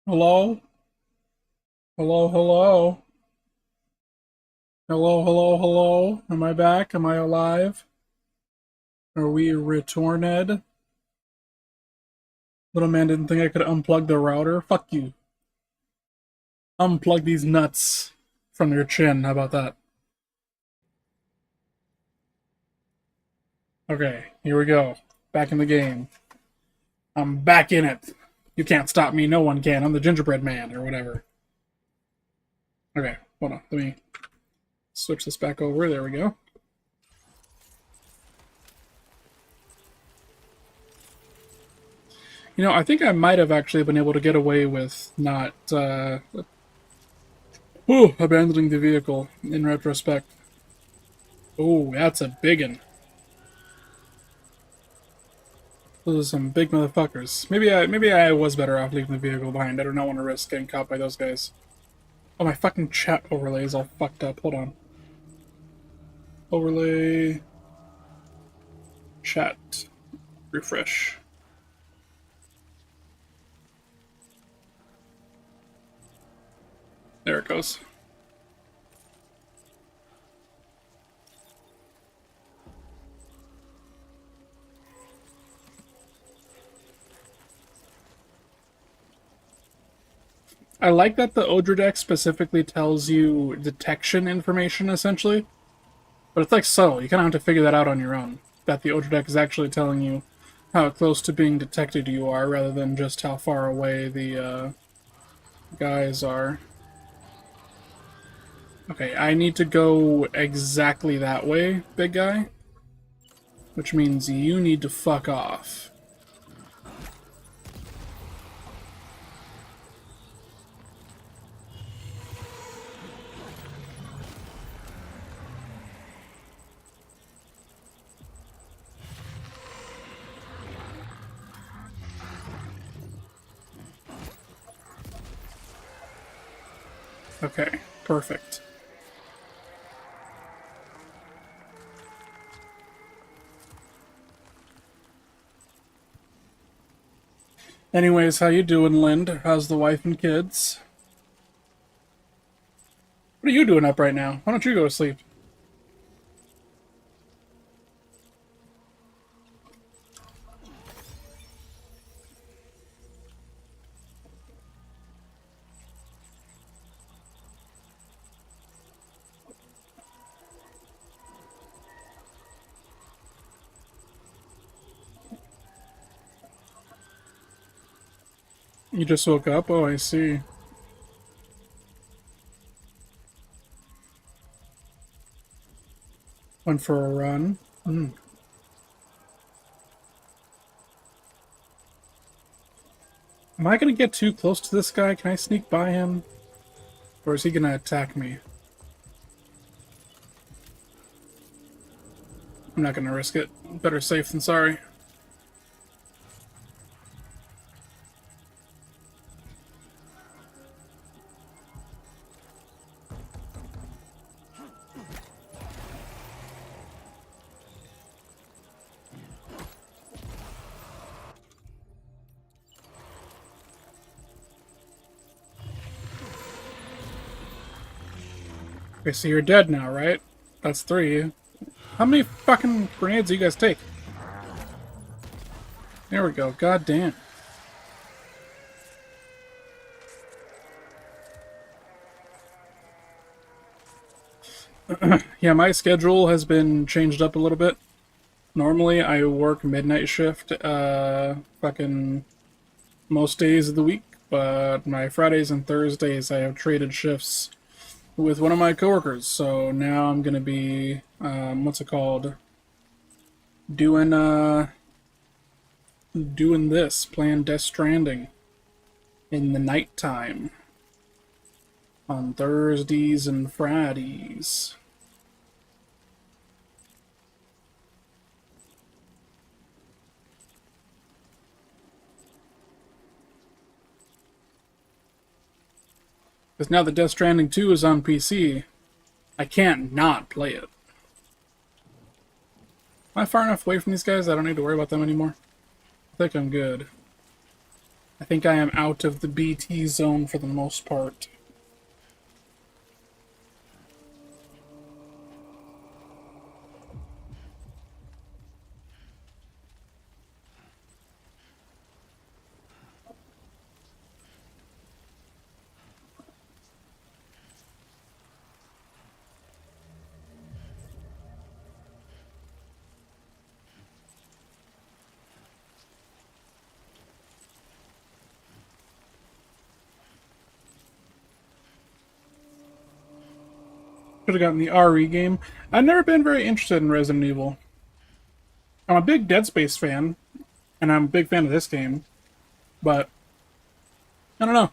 Hello? Hello, hello? Hello, hello, hello? Am I back? Am I alive? Are we returned? Little man didn't think I could unplug the router. Fuck you. Unplug these nuts from your chin. How about that? Okay, here we go. Back in the game. I'm back in it. You can't stop me. No one can. I'm the gingerbread man, or whatever. Okay, hold on. Let me switch this back over. There we go. You know, I think I might have actually been able to get away with not abandoning the vehicle in retrospect. Oh, that's a big one. Those are some big motherfuckers. Maybe I was better off leaving the vehicle behind. I do not want to risk getting caught by those guys. Oh, my fucking chat overlay is all fucked up. Hold on. Overlay. Chat. Refresh. There it goes. I like that the Odra deck specifically tells you detection information, essentially. But it's like subtle. You kind of have to figure that out on your own. That the Odra deck is actually telling you how close to being detected you are, rather than just how far away the guys are. Okay, I need to go exactly that way, big guy. Which means you need to fuck off. Okay, perfect. Anyways, how you doing, Lind? How's the wife and kids? What are you doing up right now? Why don't you go to sleep? You just woke up? Oh, I see. Went for a run. Mm. Am I gonna get too close to this guy? Can I sneak by him? Or is he gonna attack me? I'm not gonna risk it. Better safe than sorry. Okay, so you're dead now, right? That's three. How many fucking grenades do you guys take? There we go. God damn. Yeah, my schedule has been changed up a little bit. Normally, I work midnight shift, fucking most days of the week, but my Fridays and Thursdays I have traded shifts with one of my coworkers. So now I'm gonna be, what's it called? Doing, doing this, playing Death Stranding in the nighttime on Thursdays and Fridays. Because now that Death Stranding 2 is on PC, I can't not play it. Am I far enough away from these guys? I don't need to worry about them anymore. I think I'm good. I think I am out of the BT zone for the most part. Should have gotten the RE game. I've never been very interested in Resident Evil. I'm a big Dead Space fan, and I'm a big fan of this game, but I don't know.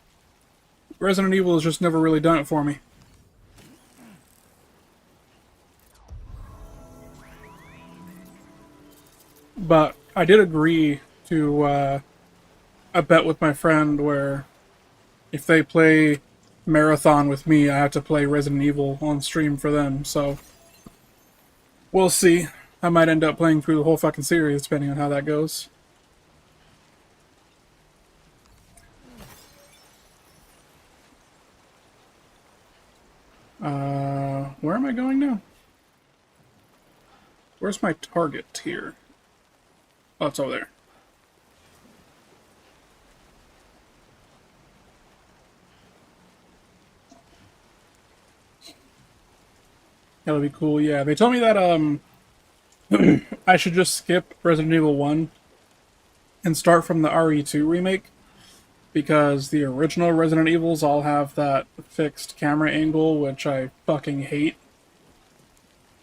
Resident Evil has just never really done it for me. But I did agree to a bet with my friend where if they play Marathon with me, I have to play Resident Evil on stream for them, so we'll see. I might end up playing through the whole fucking series, depending on how that goes. Where am I going now? Where's my target here? Oh, it's over there. That'll be cool, yeah. They told me that, I should just skip Resident Evil 1 and start from the RE2 remake, because the original Resident Evils all have that fixed camera angle, which I fucking hate.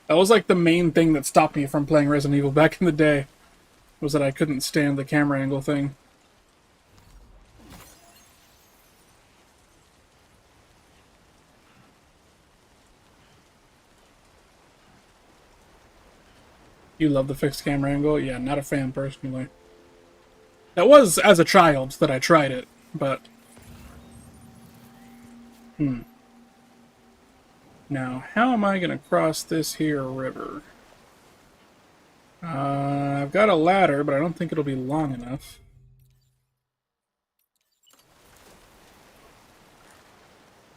That was like the main thing that stopped me from playing Resident Evil back in the day, was that I couldn't stand the camera angle thing. You love the fixed camera angle? Yeah, not a fan personally. That was as a child that I tried it, but... Now, how am I gonna cross this here river? I've got a ladder, but I don't think it'll be long enough.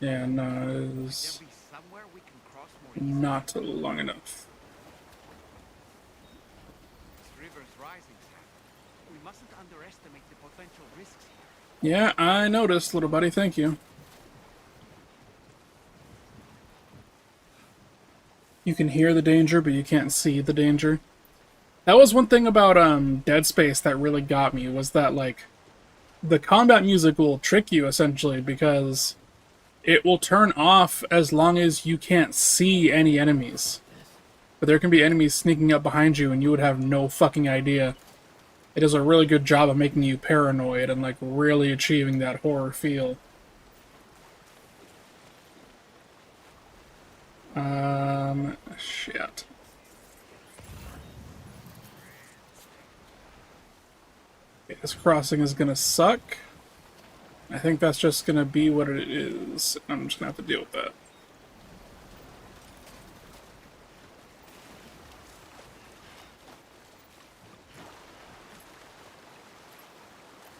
Yeah, no, it's not long enough. Yeah, I noticed, little buddy, thank you. You can hear the danger, but you can't see the danger. That was one thing about Dead Space that really got me, was that, like, the combat music will trick you, essentially, because it will turn off as long as you can't see any enemies. But there can be enemies sneaking up behind you and you would have no fucking idea. It does a really good job of making you paranoid and, like, really achieving that horror feel. Shit. Okay, this crossing is gonna suck. I think that's just gonna be what it is. I'm just gonna have to deal with that.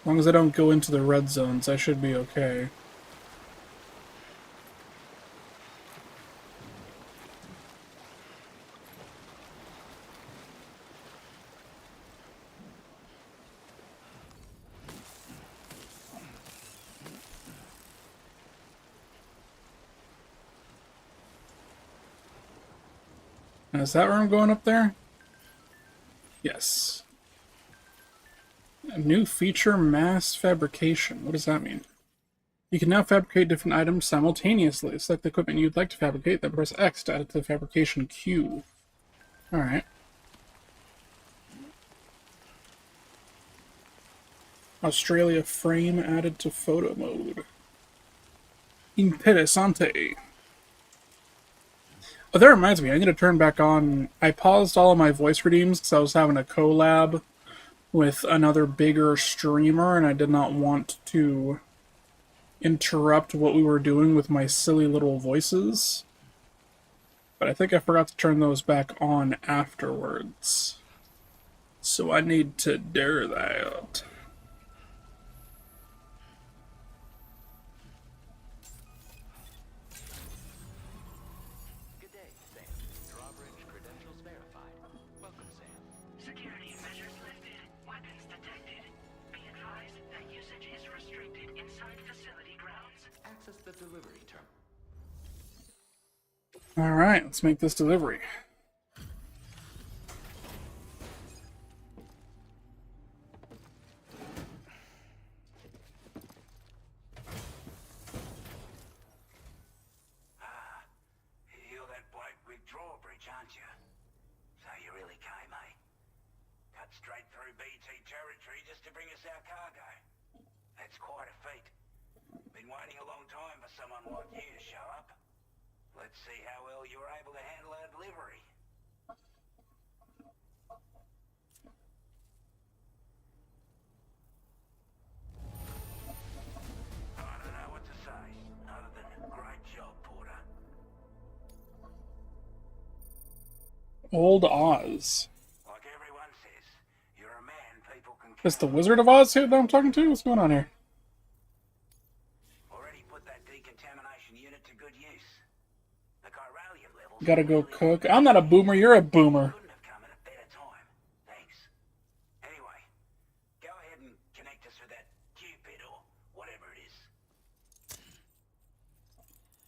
As long as I don't go into the red zones, I should be okay. Now, is that where I'm going up there? Yes. A new feature, mass fabrication. What does that mean? You can now fabricate different items simultaneously. Select the equipment you'd like to fabricate, then press X to add it to the fabrication queue. Alright. Australia frame added to photo mode. Interessante. Oh, that reminds me, I need to turn back on... I paused all of my voice redeems because I was having a collab with another bigger streamer, and I did not want to interrupt what we were doing with my silly little voices. But I think I forgot to turn those back on afterwards. So I need to do that. Access the delivery terminal. Alright, let's make this delivery. You're that bloke with drawbridge, aren't you? So you really came, eh? Cut straight through BT territory just to bring us our cargo. That's quite a feat. Been waiting a long time for someone like you to show up. Let's see how well you were able to handle our delivery. I don't know what to say, other than great job, Porter. Old Oz. Like everyone says, you're a man people can Is the count on. Wizard of Oz here that I'm talking to? What's going on here? Already put that decontamination unit to good use. The chiralium levels Gotta go cook. I'm not a boomer, you're a boomer. couldn't have come at a better time. Thanks. Anyway, go ahead and connect us with that Cupid or whatever it is.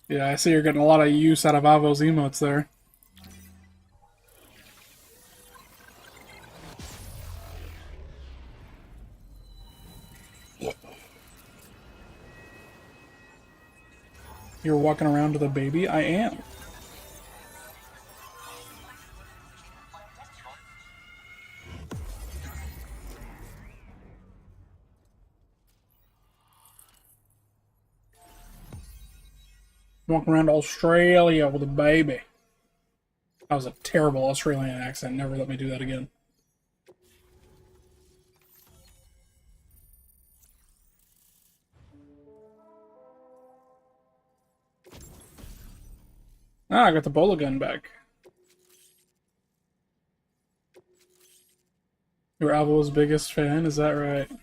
Yeah, I see you're getting a lot of use out of Avo's emotes there. You're walking around with a baby? I am. Walking around Australia with a baby. That was a terrible Australian accent. Never let me do that again. Ah, I got the bola gun back. You're Avo's biggest fan, is that right? Now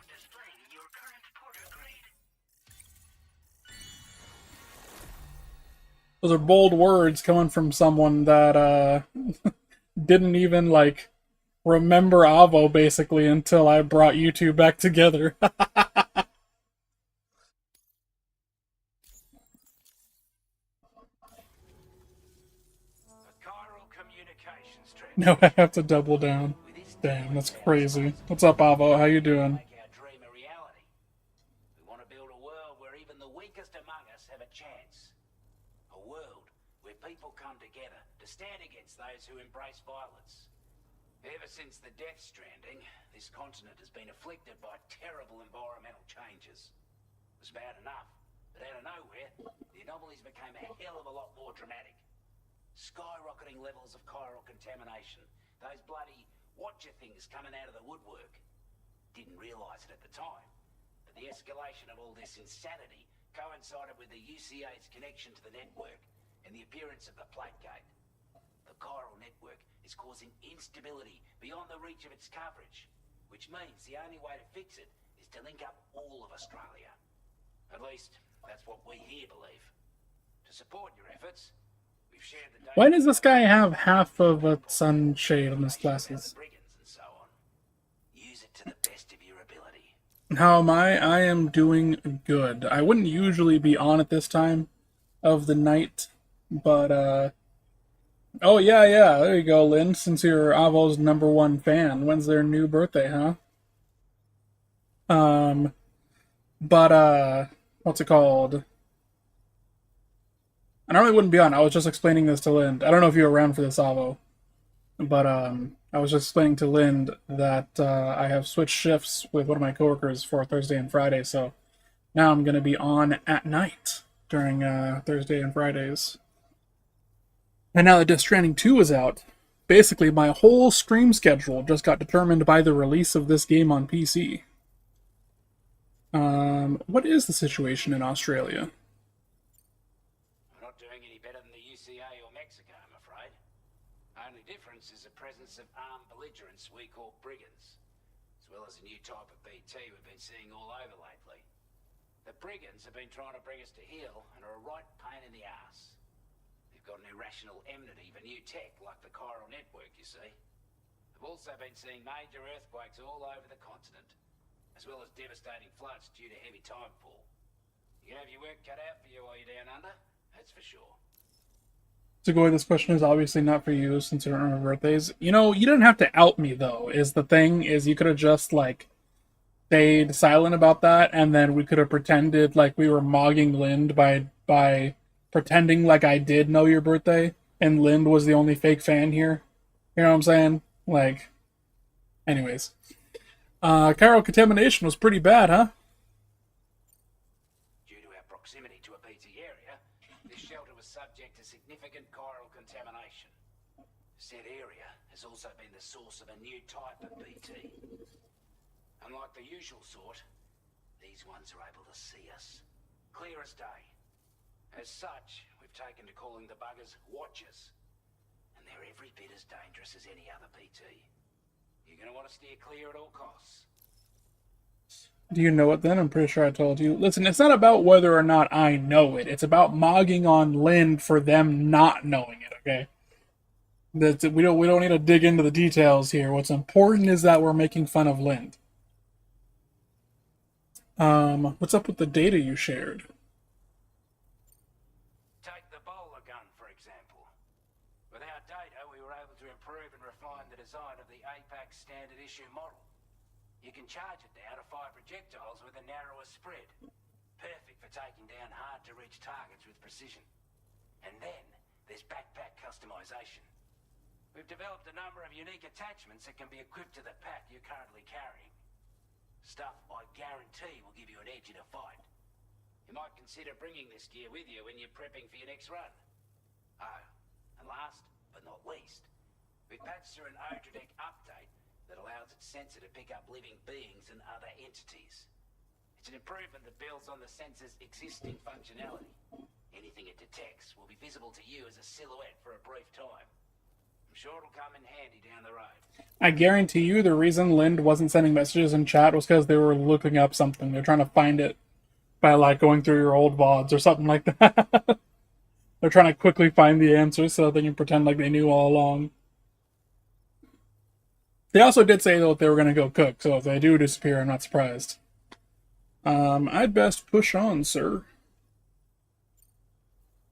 displaying your current Porter grade. Those are bold words coming from someone that didn't even like remember Avo basically until I brought you two back together. Now I have to double down. Damn, that's crazy. What's up, Avo? How you doing? Make our dream a reality. We want to build a world where even the weakest among us have a chance. A world where people come together to stand against those who embrace violence. Ever since the Death Stranding, this continent has been afflicted by terrible environmental changes. It was bad enough, but out of nowhere, the anomalies became a hell of a lot more dramatic. Skyrocketing levels of chiral contamination. Those bloody watcher things coming out of the woodwork. Didn't realise it at the time, but the escalation of all this insanity coincided with the UCA's connection to the network and the appearance of the Plate Gate. The chiral network is causing instability beyond the reach of its coverage, which means the only way to fix it is to link up all of Australia. At least, that's what we here believe. To support your efforts, we've shared the data. Why does this guy have half of a sunshade on his glasses? Brigands and so on. Use it to the best of your ability. How am I? I am doing good. I wouldn't usually be on at this time of the night, but oh yeah, there you go, Lynn. Since you're Avo's #1 fan, when's their new birthday, huh? But what's it called? I normally wouldn't be on. I was just explaining this to Lind. I don't know if you're around for this, Avo, but I was just explaining to Lind that I have switched shifts with one of my coworkers for Thursday and Friday, so now I'm going to be on at night during Thursday and Fridays. And now that Death Stranding 2 is out, basically my whole stream schedule just got determined by the release of this game on PC. What is the situation in Australia? We're not doing any better than the UCA or Mexico, I'm afraid. Only difference is the presence of armed belligerents we call brigands, as well as a new type of BT we've been seeing all over lately. The brigands have been trying to bring us to heel and are a right pain in the ass. They've got an irrational enmity for new tech like the chiral network, you see. They've also been seeing major earthquakes all over the continent. as well as devastating floods due to heavy tidefall. You have your work cut out for you while you're down under, that's for sure. Segoy, this question is obviously not for you since you don't remember birthdays. You know, you didn't have to out me though. Is the thing is you could have just like stayed silent about that, and then we could have pretended like we were mogging Lind by pretending like I did know your birthday, and Lind was the only fake fan here. You know what I'm saying? Like, anyways, chiral contamination was pretty bad, huh? Due to our proximity to a BT area, this shelter was subject to significant chiral contamination. Said area has also been the source of a new type of BT. Unlike the usual sort, these ones are able to see us. Clear as day. As such, we've taken to calling the buggers Watchers. And they're every bit as dangerous as any other BT. You're going to want to steer clear at all costs. Do you know it then? I'm pretty sure I told you. Listen, it's not about whether or not I know it. It's about mogging on Lind for them not knowing it, okay? We don't need to dig into the details here. What's important is that we're making fun of Lind. What's up with the data you shared? Take the bowler gun, for example. With our data, we were able to improve and refine the design of the APAC standard issue model. You can charge it now to fire projectiles with a narrower spread. Perfect for taking down hard-to-reach targets with precision. And then, there's backpack customization. We've developed a number of unique attachments that can be equipped to the pack you're currently carrying. Stuff I guarantee will give you an edge in a fight. You might consider bringing this gear with you when you're prepping for your next run. Oh, and last but not least, we've patched through an Odradek update that allows its sensor to pick up living beings and other entities. It's an improvement that builds on the sensor's existing functionality. Anything it detects will be visible to you as a silhouette for a brief time. I'm sure it'll come in handy down the road. I guarantee you the reason Lind wasn't sending messages in chat was because they were looking up something. They're trying to find it by, like, going through your old VODs or something like that. They're trying to quickly find the answer so they can pretend like they knew all along. They also did say, though, that they were going to go cook, so if they do disappear, I'm not surprised. I'd best push on, sir.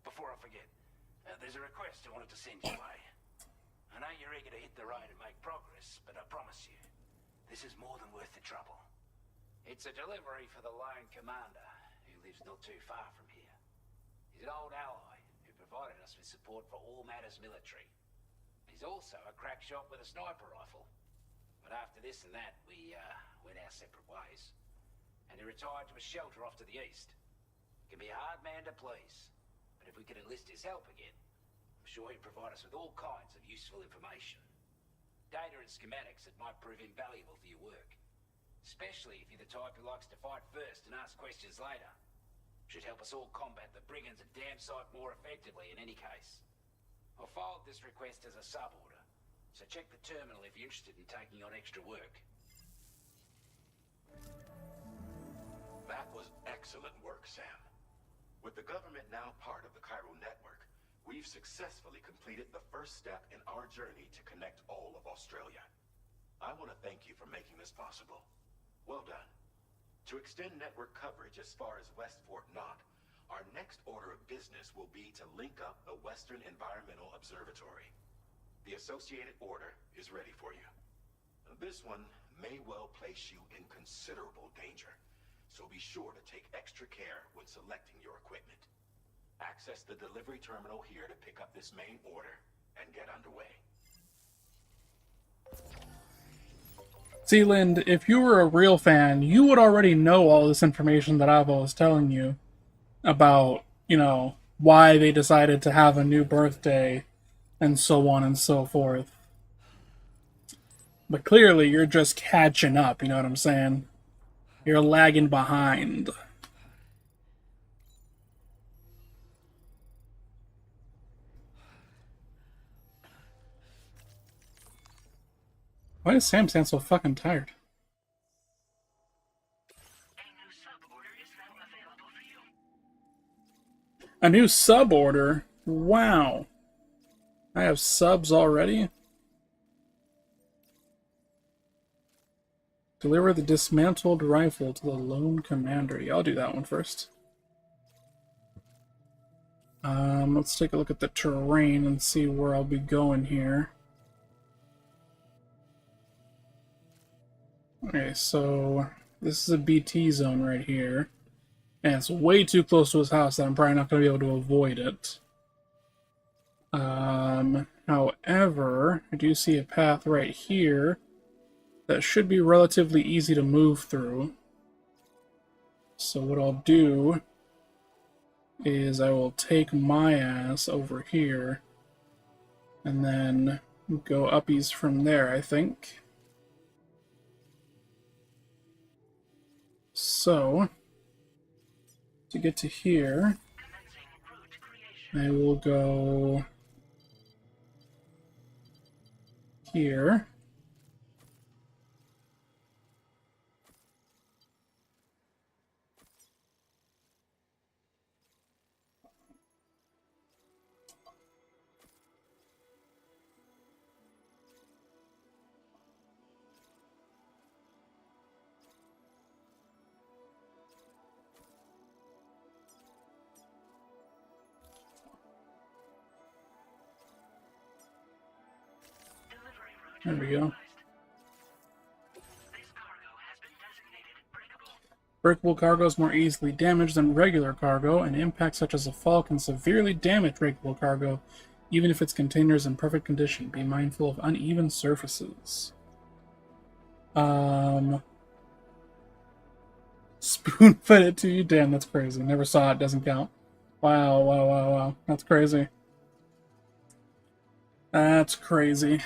Before I forget, there's a request I wanted to send your way. I know you're eager to hit the road and make progress, but I promise you, this is more than worth the trouble. It's a delivery for the lone commander, who lives not too far from here. He's an old ally who provided us with support for all matters military. He's also a crack shot with a sniper rifle. But after this and that, we went our separate ways. And he retired to a shelter off to the east. He can be a hard man to please, but if we could enlist his help again, I'm sure he'd provide us with all kinds of useful information. Data and schematics that might prove invaluable for your work. Especially if you're the type who likes to fight first and ask questions later. Should help us all combat the brigands a damn sight more effectively in any case. I've filed this request as a sub-order, so check the terminal if you're interested in taking on extra work. That was excellent work, Sam. With the government now part of the Cairo network, we've successfully completed the first step in our journey to connect all of Australia. I want to thank you for making this possible. Well done. To extend network coverage as far as West Fort Knott, our next order of business will be to link up the Western Environmental Observatory. The associated order is ready for you. This one may well place you in considerable danger, so be sure to take extra care when selecting your equipment. Access the delivery terminal here to pick up this main order and get underway. See, Lind, if you were a real fan, you would already know all this information that Avo was telling you about, you know, why they decided to have a new birthday and so on and so forth. But clearly, you're just catching up, you know what I'm saying? You're lagging behind. Why does Sam sound so fucking tired? A new sub order? Wow. I have subs already? Deliver the dismantled rifle to the lone commander. Yeah, I'll do that one first. Let's take a look at the terrain and see where I'll be going here. Okay, so this is a BT zone right here. And it's way too close to his house that I'm probably not going to be able to avoid it. However, I do see a path right here that should be relatively easy to move through. So what I'll do is I will take my ass over here and then go uppies from there, I think. So, to get to here, I will go here. There we go. Breakable cargo is more easily damaged than regular cargo, and impacts such as a fall can severely damage breakable cargo, even if its container is in perfect condition. Be mindful of uneven surfaces. Spoon fed it to you? Damn, that's crazy. Never saw it, doesn't count. Wow, wow, wow, wow. That's crazy. That's crazy.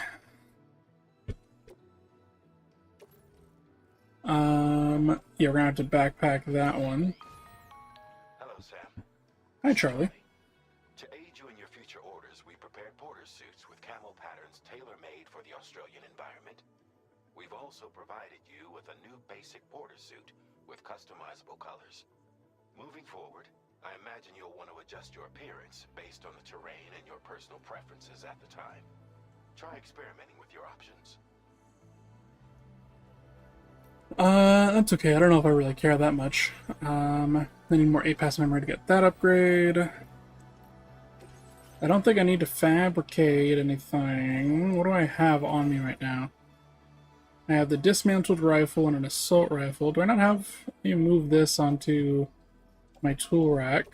Yeah, we're gonna have to backpack that one. Hello, Sam. Hi, Charlie. To aid you in your future orders, we prepared border suits with camel patterns tailor-made for the Australian environment. We've also provided you with a new basic border suit with customizable colors. Moving forward, I imagine you'll want to adjust your appearance based on the terrain and your personal preferences at the time. Try experimenting with your options. That's okay. I don't know if I really care that much. I need more 8-pass memory to get that upgrade. I don't think I need to fabricate anything. What do I have on me right now? I have the dismantled rifle and an assault rifle. Do I not have... Let me move this onto my tool rack.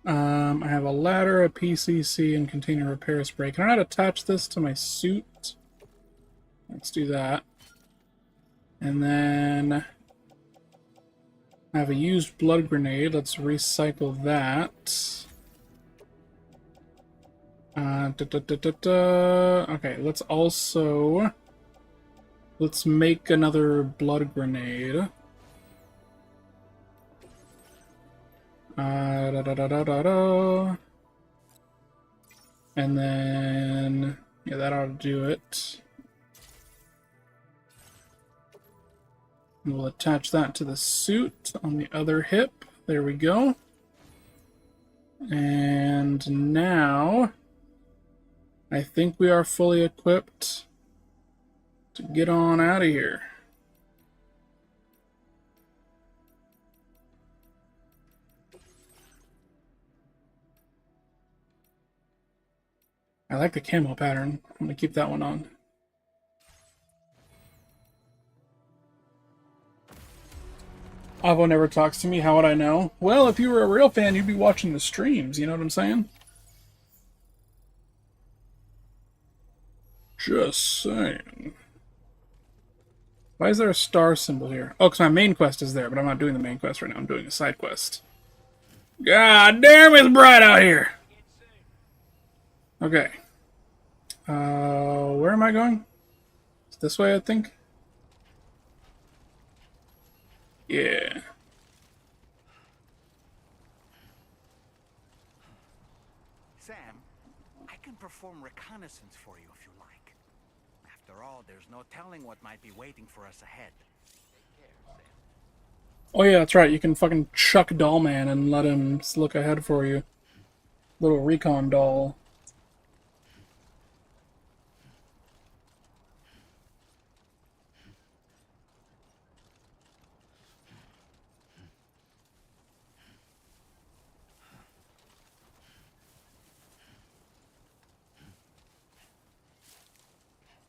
I have a ladder, a PCC, and container repair spray. Can I not attach this to my suit? Let's do that. And then I have a used blood grenade. Let's recycle that. Okay, let's make another blood grenade. And then, yeah, that ought to do it. We'll attach that to the suit on the other hip. There we go. And now, I think we are fully equipped to get on out of here. I like the camo pattern. I'm going to keep that one on. Avo never talks to me. How would I know? Well, if you were a real fan, you'd be watching the streams. You know what I'm saying? Just saying. Why is there a star symbol here? Oh, because my main quest is there, but I'm not doing the main quest right now. I'm doing a side quest. God damn, it's bright out here! Okay. Where am I going? It's this way, I think? Yeah. Sam, I can perform reconnaissance for you if you like. After all, there's no telling what might be waiting for us ahead. Oh yeah, that's right. You can fucking chuck Dollman and let him look ahead for you. Little recon doll.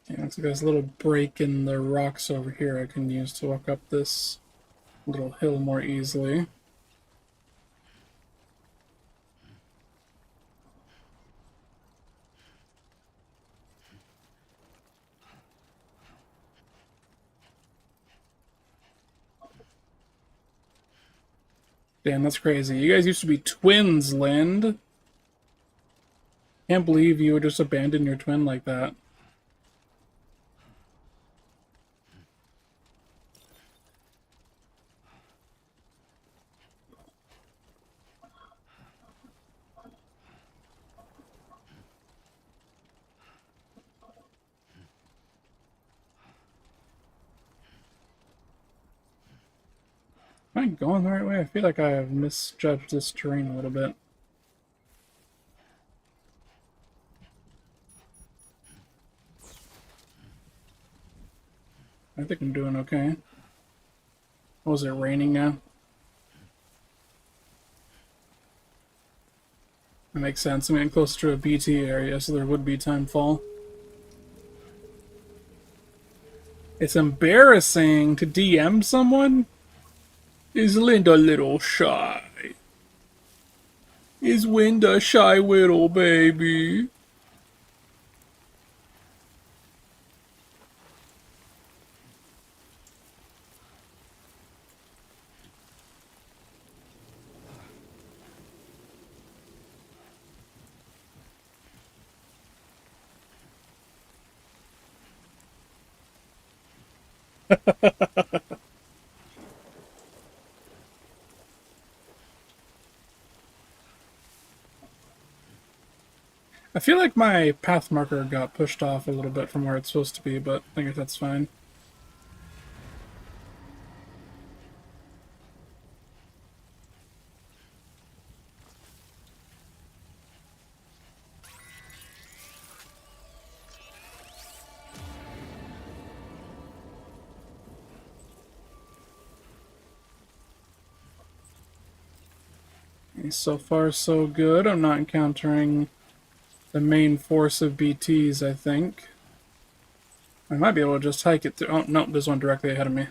Yeah, looks like there's a little break in the rocks over here I can use to walk up this little hill more easily. Damn, that's crazy. You guys used to be twins, Lind. Can't believe you would just abandon your twin like that. Am I going the right way? I feel like I have misjudged this terrain a little bit. I think I'm doing okay. Oh, is it raining now? That makes sense. I'm getting closer to a BT area, so there would be timefall. It's embarrassing to DM someone? Is Linda a little shy? Is Linda a shy little baby? I feel like my path marker got pushed off a little bit from where it's supposed to be, but I think that's fine. Okay, so far so good. I'm not encountering the main force of BTs, I think. I might be able to just hike it through. Oh, no, there's one directly ahead of me.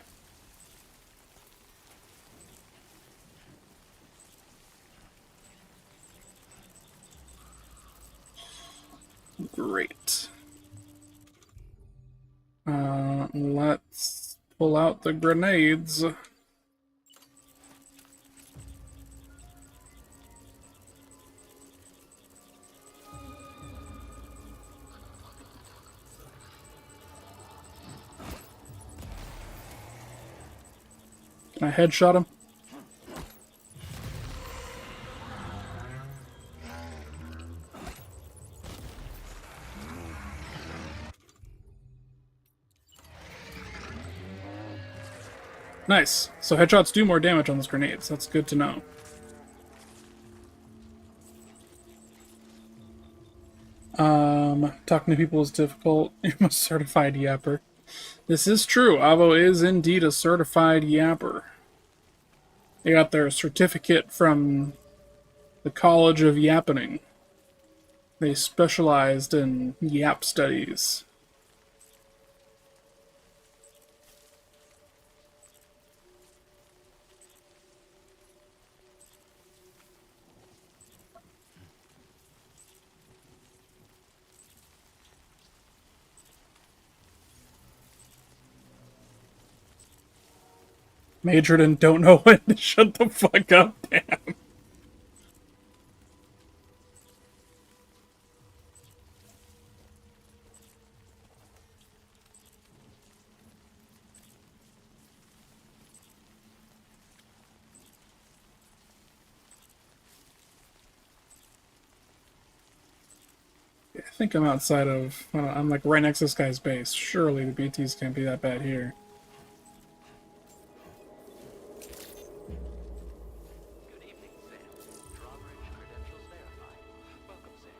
Great. Let's pull out the grenades. Can I headshot him? Nice. So headshots do more damage on those grenades. That's good to know. Talking to people is difficult. You're a certified yapper. This is true. Avo is indeed a certified yapper. They got their certificate from the College of Yappening. They specialized in yap studies. Majored and don't know when to shut the fuck up, damn. I think I'm outside of... I'm like right next to this guy's base. Surely the BTs can't be that bad here. Good evening, Sam. Drawbridge credentials verified. Welcome, Sam.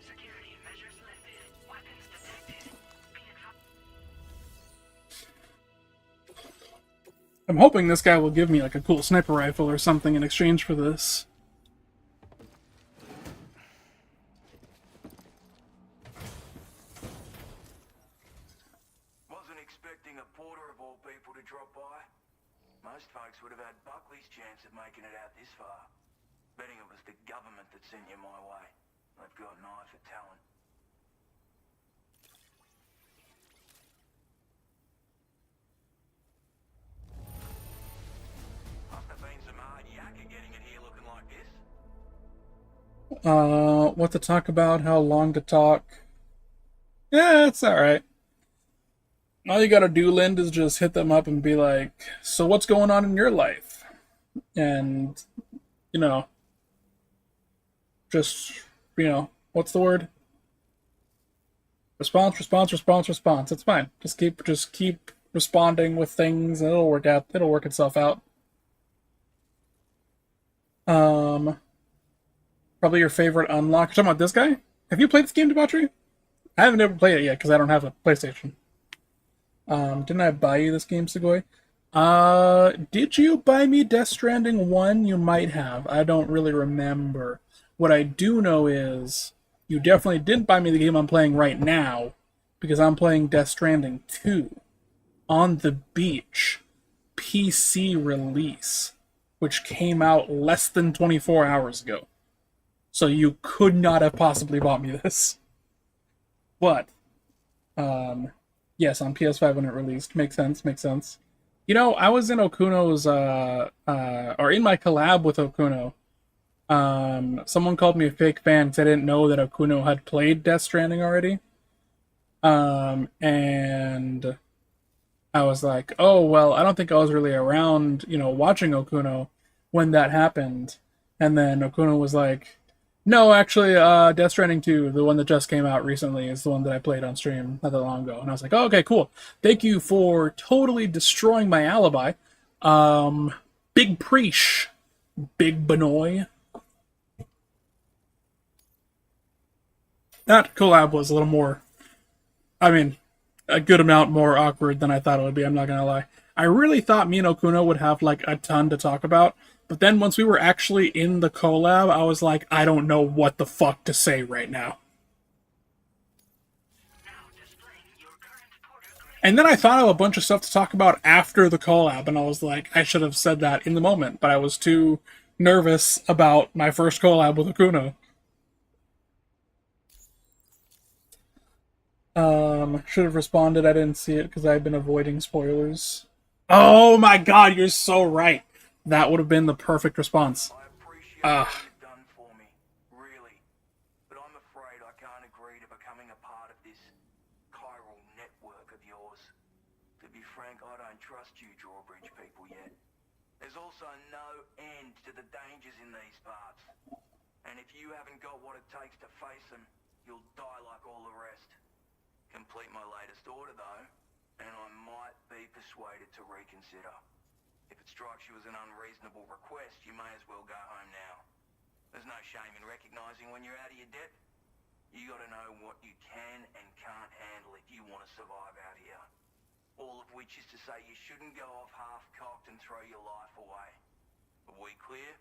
Security measures lifted. Weapons detected. Be advised. I'm hoping this guy will give me like a cool sniper rifle or something in exchange for this. Most folks would have had Buckley's chance of making it out this far. Betting it was the government that sent you my way. They've got an eye for talent. Must have been some hard yakka getting it here looking like this. What to talk about, how long to talk. Yeah, it's alright. All you gotta do, Lind, is just hit them up and be like, so what's going on in your life? And, you know, just, what's the word? Response, response, response, response. It's fine. Just keep responding with things and it'll work out. It'll work itself out. Probably your favorite unlock. You're talking about this guy? Have you played this game, Debauchery? I haven't ever played it yet because I don't have a PlayStation. Didn't I buy you this game, Segoy? Did you buy me Death Stranding 1? You might have. I don't really remember. What I do know is you definitely didn't buy me the game I'm playing right now because I'm playing Death Stranding 2 on the beach PC release, which came out less than 24 hours ago. So you could not have possibly bought me this. But, yes, on PS5 when it released. Makes sense. You know, I was in Okuno's, or in my collab with Okuno. Someone called me a fake fan because I didn't know that Okuno had played Death Stranding already. And I was like, oh, well, I don't think I was really around, watching Okuno when that happened. And then Okuno was like, no, actually, Death Stranding 2, the one that just came out recently, is the one that I played on stream not that long ago. And I was like, oh, okay, cool. Thank you for totally destroying my alibi. Big Preesh. Big Benoy. That collab was a little more, a good amount more awkward than I thought it would be, I'm not gonna lie. I really thought me and Okuno would have, a ton to talk about, but then once we were actually in the collab, I was like, I don't know what the fuck to say right now. And then I thought of a bunch of stuff to talk about after the collab, and I was like, I should have said that in the moment, but I was too nervous about my first collab with Okuno. Should have responded, I didn't see it because I've been avoiding spoilers. Oh my god, you're so right! That would have been the perfect response. I appreciate what you've done for me, really. But I'm afraid I can't agree to becoming a part of this chiral network of yours. To be frank, I don't trust you drawbridge people yet. There's also no end to the dangers in these parts. And if you haven't got what it takes to face them, you'll die like all the rest. Complete my latest order, though, and I might be persuaded to reconsider. If it strikes you as an unreasonable request, you may as well go home now. There's no shame in recognizing when you're out of your depth. You gotta know what you can and can't handle if you want to survive out here. All of which is to say you shouldn't go off half-cocked and throw your life away. Are we clear?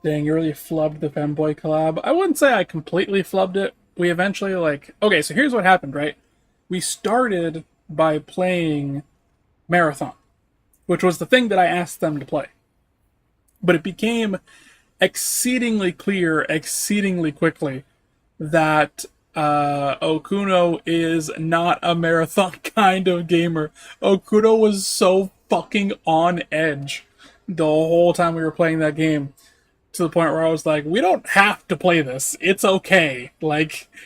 Dang, you really flubbed the Femboy collab. I wouldn't say I completely flubbed it. We eventually, okay, so here's what happened, right? We started by playing Marathon, which was the thing that I asked them to play. But it became exceedingly clear, exceedingly quickly, that Okuno is not a Marathon kind of gamer. Okuno was so fucking on edge the whole time we were playing that game. To the point where I was like, we don't have to play this. It's okay.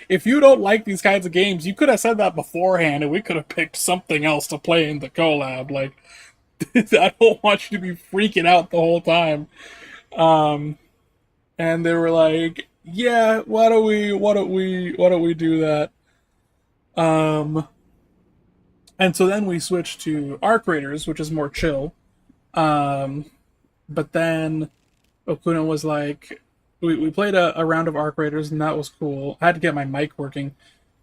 If you don't like these kinds of games, you could have said that beforehand and we could have picked something else to play in the collab. I don't want you to be freaking out the whole time. And they were like, yeah, why don't we do that? And so then we switched to Arc Raiders, which is more chill. But then Okuno was like, we played a round of Arc Raiders, and that was cool. I had to get my mic working.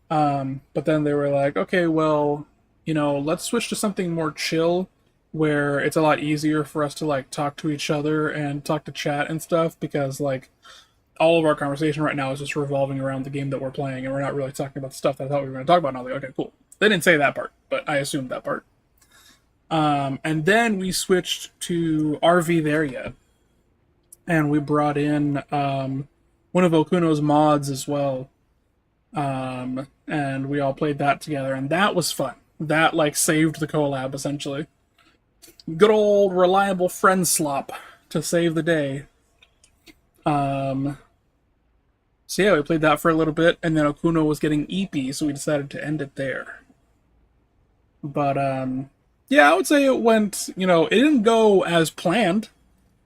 But then they were like, okay, well, let's switch to something more chill, where it's a lot easier for us to, talk to each other and talk to chat and stuff, because, all of our conversation right now is just revolving around the game that we're playing, and we're not really talking about the stuff that I thought we were going to talk about. And I was like, okay, cool. They didn't say that part, but I assumed that part. And then we switched to RV There Yet, and we brought in one of Okuno's mods as well, and we all played that together, and that was fun. That like saved the collab essentially. Good old reliable friend slop to save the day. So yeah, we played that for a little bit, and then Okuno was getting eepy, so we decided to end it there. But yeah, I would say it went, it didn't go as planned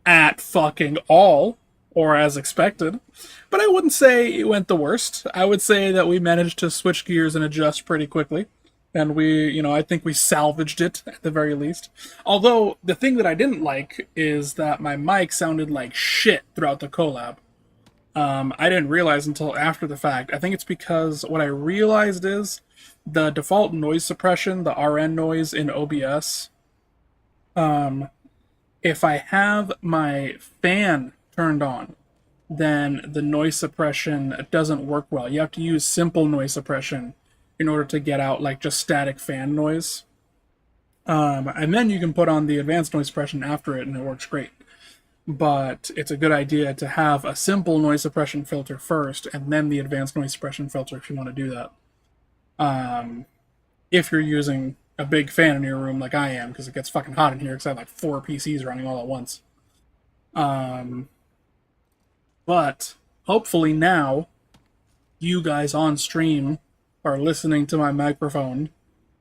at fucking all, or as expected, but I wouldn't say it went the worst. I would say that we managed to switch gears and adjust pretty quickly, and I think we salvaged it at the very least. Although, the thing that I didn't like is that my mic sounded like shit throughout the collab. I didn't realize until after the fact. I think it's because what I realized is the default noise suppression, the RN noise in OBS, if I have my fan turned on, then the noise suppression doesn't work well. You have to use simple noise suppression in order to get out like just static fan noise. And then you can put on the advanced noise suppression after it and it works great. But it's a good idea to have a simple noise suppression filter first and then the advanced noise suppression filter if you want to do that. If you're using a big fan in your room like I am, because it gets fucking hot in here because I have like 4 PCs running all at once. But hopefully now you guys on stream are listening to my microphone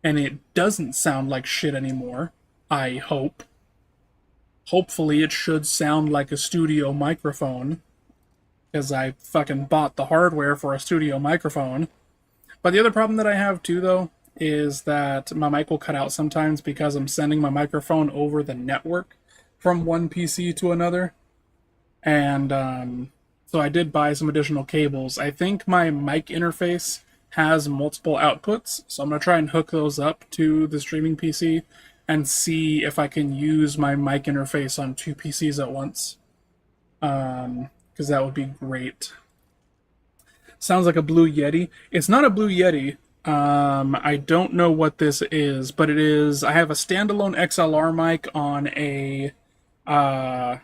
and it doesn't sound like shit anymore. I hope. Hopefully it should sound like a studio microphone, because I fucking bought the hardware for a studio microphone. But the other problem that I have too, though, is that my mic will cut out sometimes because I'm sending my microphone over the network from one PC to another. And so I did buy some additional cables. I think my mic interface has multiple outputs, so I'm going to try and hook those up to the streaming PC and see if I can use my mic interface on 2 PCs at once. Because that would be great. Sounds like a Blue Yeti. It's not a Blue Yeti. I don't know what this is, but it is... I have a standalone XLR mic on a...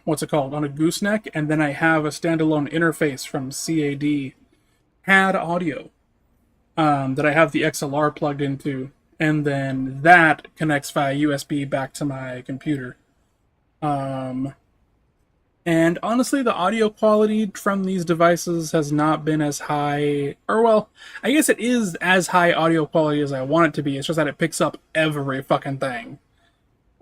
what's it called? On a gooseneck, and then I have a standalone interface from CAD. CAD Audio. That I have the XLR plugged into. And then that connects via USB back to my computer. And honestly, the audio quality from these devices has not been as high, or well, I guess it is as high audio quality as I want it to be. It's just that it picks up every fucking thing.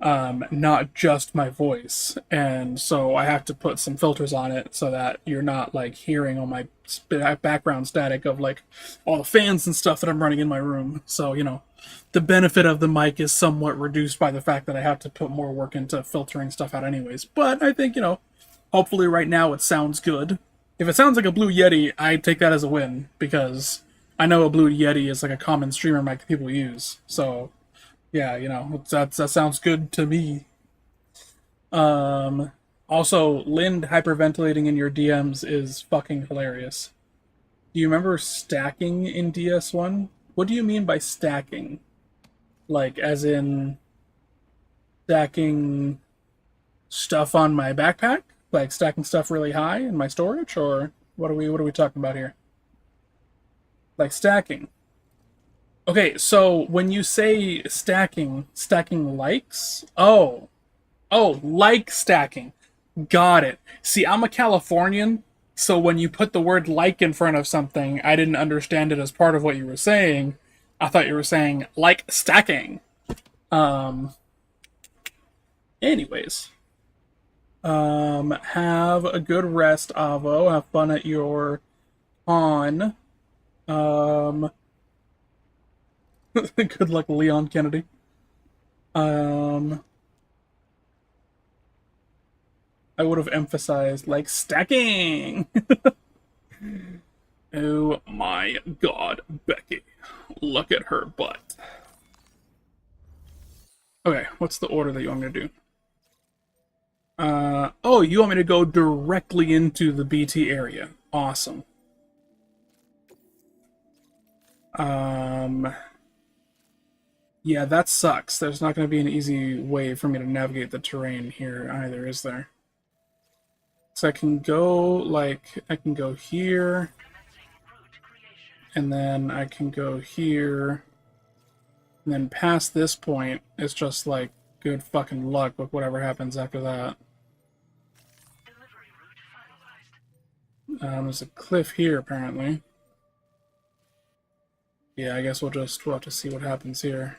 Not just my voice. And so I have to put some filters on it so that you're not like hearing all my background static of like all the fans and stuff that I'm running in my room. So, the benefit of the mic is somewhat reduced by the fact that I have to put more work into filtering stuff out anyways. But I think, hopefully right now it sounds good. If it sounds like a Blue Yeti, I take that as a win, because I know a Blue Yeti is like a common streamer mic that people use. So, yeah, that sounds good to me. Also, Lind hyperventilating in your DMs is fucking hilarious. Do you remember stacking in DS1? What do you mean by stacking? Like, as in stacking stuff on my backpack? Like stacking stuff really high in my storage? Or what are we talking about here? Like stacking. Okay, so when you say stacking likes? Oh, like stacking. Got it. See, I'm a Californian, so when you put the word like in front of something, I didn't understand it as part of what you were saying. I thought you were saying like stacking. Anyways. Have a good rest, Avo. Have fun at your con. Good luck, Leon Kennedy. I would have emphasized, like, stacking! Oh my god, Becky. Look at her butt. Okay, what's the order that you want me to do? Oh, you want me to go directly into the BT area. Awesome. Yeah, that sucks. There's not going to be an easy way for me to navigate the terrain here either, is there? So I can go, like, I can go here, and then I can go here, and then past this point, it's just, like, good fucking luck with whatever happens after that. There's a cliff here, apparently. Yeah, I guess we'll have to see what happens here.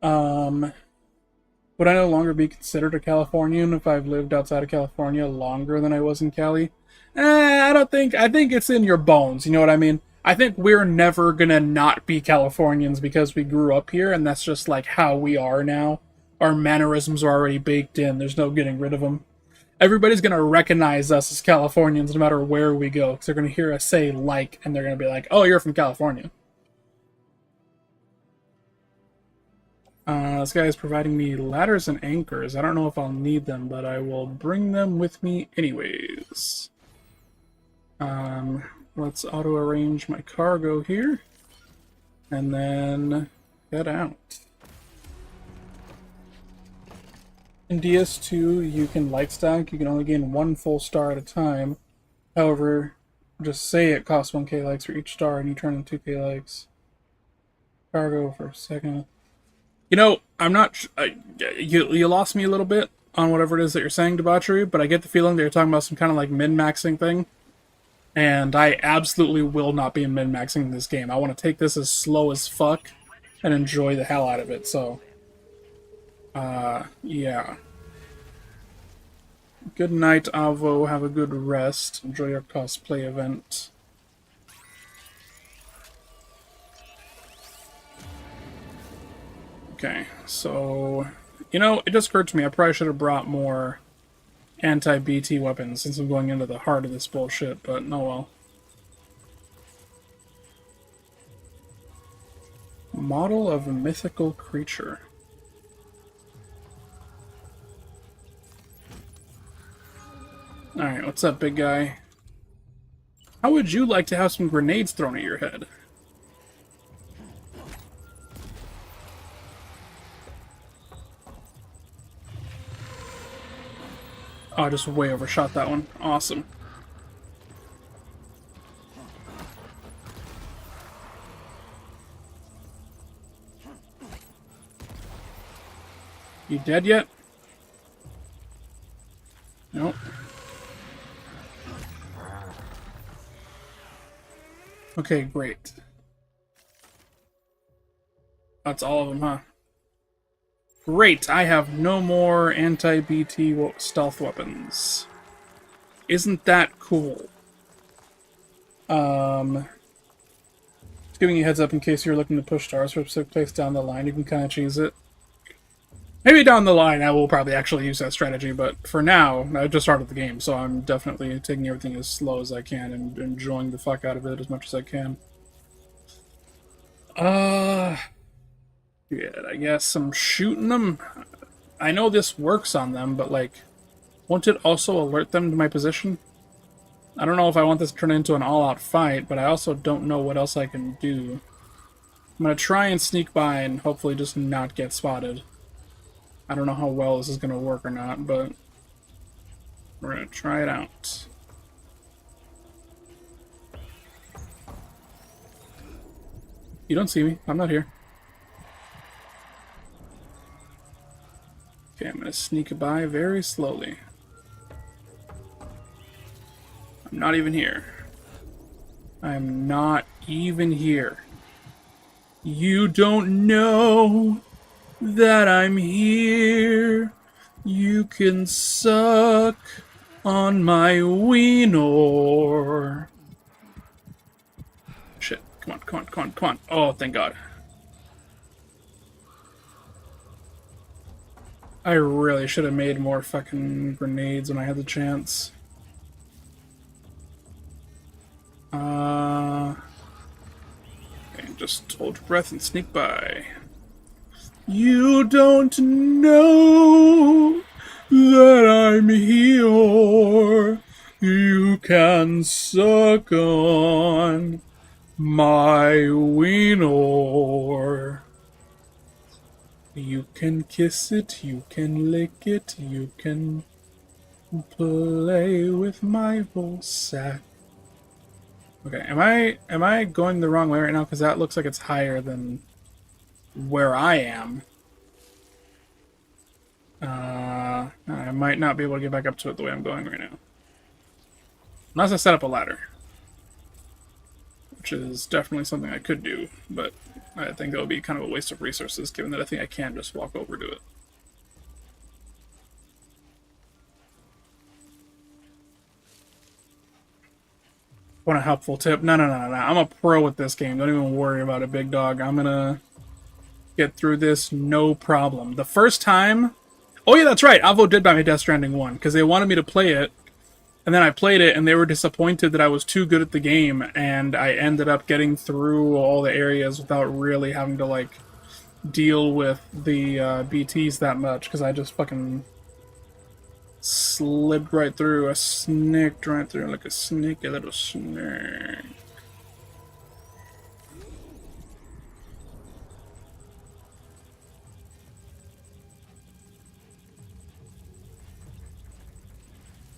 Would I no longer be considered a Californian if I've lived outside of California longer than I was in Cali? I think it's in your bones, you know what I mean? I think we're never gonna not be Californians because we grew up here, and that's just like how we are now. Our mannerisms are already baked in, there's no getting rid of them. Everybody's gonna recognize us as Californians no matter where we go, because they're gonna hear us say like, and they're gonna be like, oh, you're from California. This guy is providing me ladders and anchors. I don't know if I'll need them, but I will bring them with me anyways. Let's auto-arrange my cargo here, and then head out. In DS2, you can light stack. You can only gain 1 full star at a time. However, just say it costs 1k likes for each star, and you turn in 2k likes. Cargo for a second. You know, I'm not. You lost me a little bit on whatever it is that you're saying, Debauchery, but I get the feeling that you're talking about some kind of like min-maxing thing. And I absolutely will not be min-maxing this game. I want to take this as slow as fuck and enjoy the hell out of it, so. Yeah. Good night, Avo. Have a good rest. Enjoy your cosplay event. Okay, so, you know, it just occurred to me I probably should have brought more anti-BT weapons since I'm going into the heart of this bullshit, but no well. Model of a mythical creature. Alright, what's up, big guy? How would you like to have some grenades thrown at your head? Oh, I just way overshot that one. Awesome. You dead yet? Nope. Okay, great. That's all of them, huh? Great, I have no more anti-BT stealth weapons. Isn't that cool? Just giving you a heads up in case you're looking to push stars for a specific place down the line, you can kind of choose it. Maybe down the line I will probably actually use that strategy, but for now, I just started the game, so I'm definitely taking everything as slow as I can and enjoying the fuck out of it as much as I can. Yeah, I guess I'm shooting them. I know this works on them, but like, won't it also alert them to my position? I don't know if I want this to turn into an all-out fight, but I also don't know what else I can do. I'm gonna try and sneak by and hopefully just not get spotted. I don't know how well this is gonna work or not, but we're gonna try it out. You don't see me. I'm not here. Okay, I'm gonna sneak by very slowly. I'm not even here. I'm not even here. You don't know that I'm here. You can suck on my wiener. Shit. Come on, come on, come on, come on. Oh, thank God. I really should have made more fucking grenades when I had the chance. Okay, just hold your breath and sneak by. You don't know that I'm here. You can suck on My wiener. You can kiss it, you can lick it, you can play with my ball sack. Okay, am I going the wrong way right now? Because that looks like it's higher than where I am. I might not be able to get back up to it the way I'm going right now. Unless I set up a ladder. Which is definitely something I could do, but I think that would be kind of a waste of resources, given that I think I can just walk over to it. What a helpful tip. No. I'm a pro at this game. Don't even worry about it, big dog. I'm gonna get through this no problem. The first time... Oh yeah, that's right. Avo did buy me Death Stranding 1, because they wanted me to play it, and then I played it, and they were disappointed that I was too good at the game, and I ended up getting through all the areas without really having to, like, deal with the BTs that much, because I just fucking slipped right through. I snicked right through like a sneaky little snake.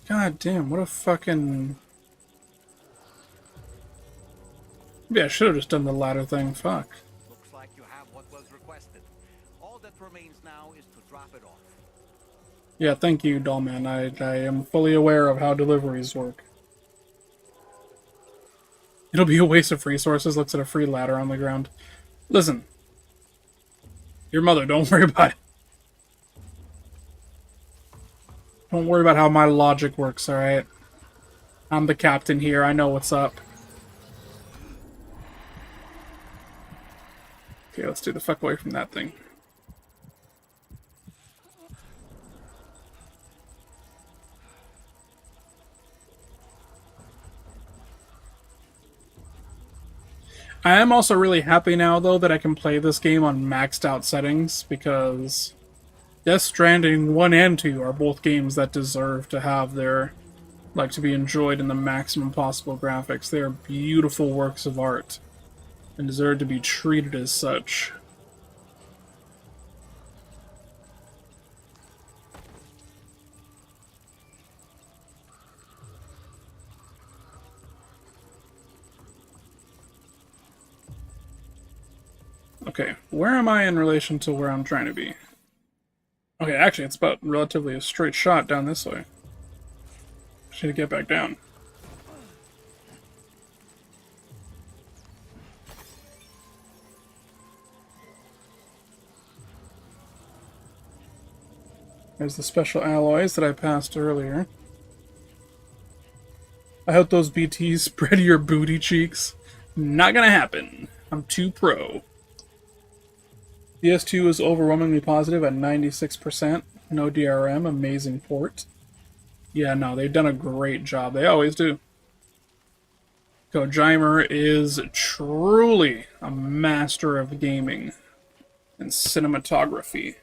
God damn, what a fucking... Maybe I should have just done the ladder thing, fuck. Looks like you have what was requested. All that remains now is to drop it off. Yeah, thank you, Dollman. I am fully aware of how deliveries work. It'll be a waste of resources, looks at a free ladder on the ground. Listen. Your mother, don't worry about it. Don't worry about how my logic works, alright? I'm the captain here, I know what's up. Okay, let's do the fuck away from that thing. I am also really happy now, though, that I can play this game on maxed out settings, because Death Stranding 1 and 2 are both games that deserve to have their, like, to be enjoyed in the maximum possible graphics. They are beautiful works of art, and deserve to be treated as such. Okay, where am I in relation to where I'm trying to be? Okay, actually, it's about relatively a straight shot down this way. Just need to get back down. There's the special alloys that I passed earlier. I hope those BTs spread your booty cheeks. Not gonna happen. I'm too pro. PS2 is overwhelmingly positive at 96%. No DRM, amazing port. Yeah, no, they've done a great job. They always do. Kojima is truly a master of gaming and cinematography.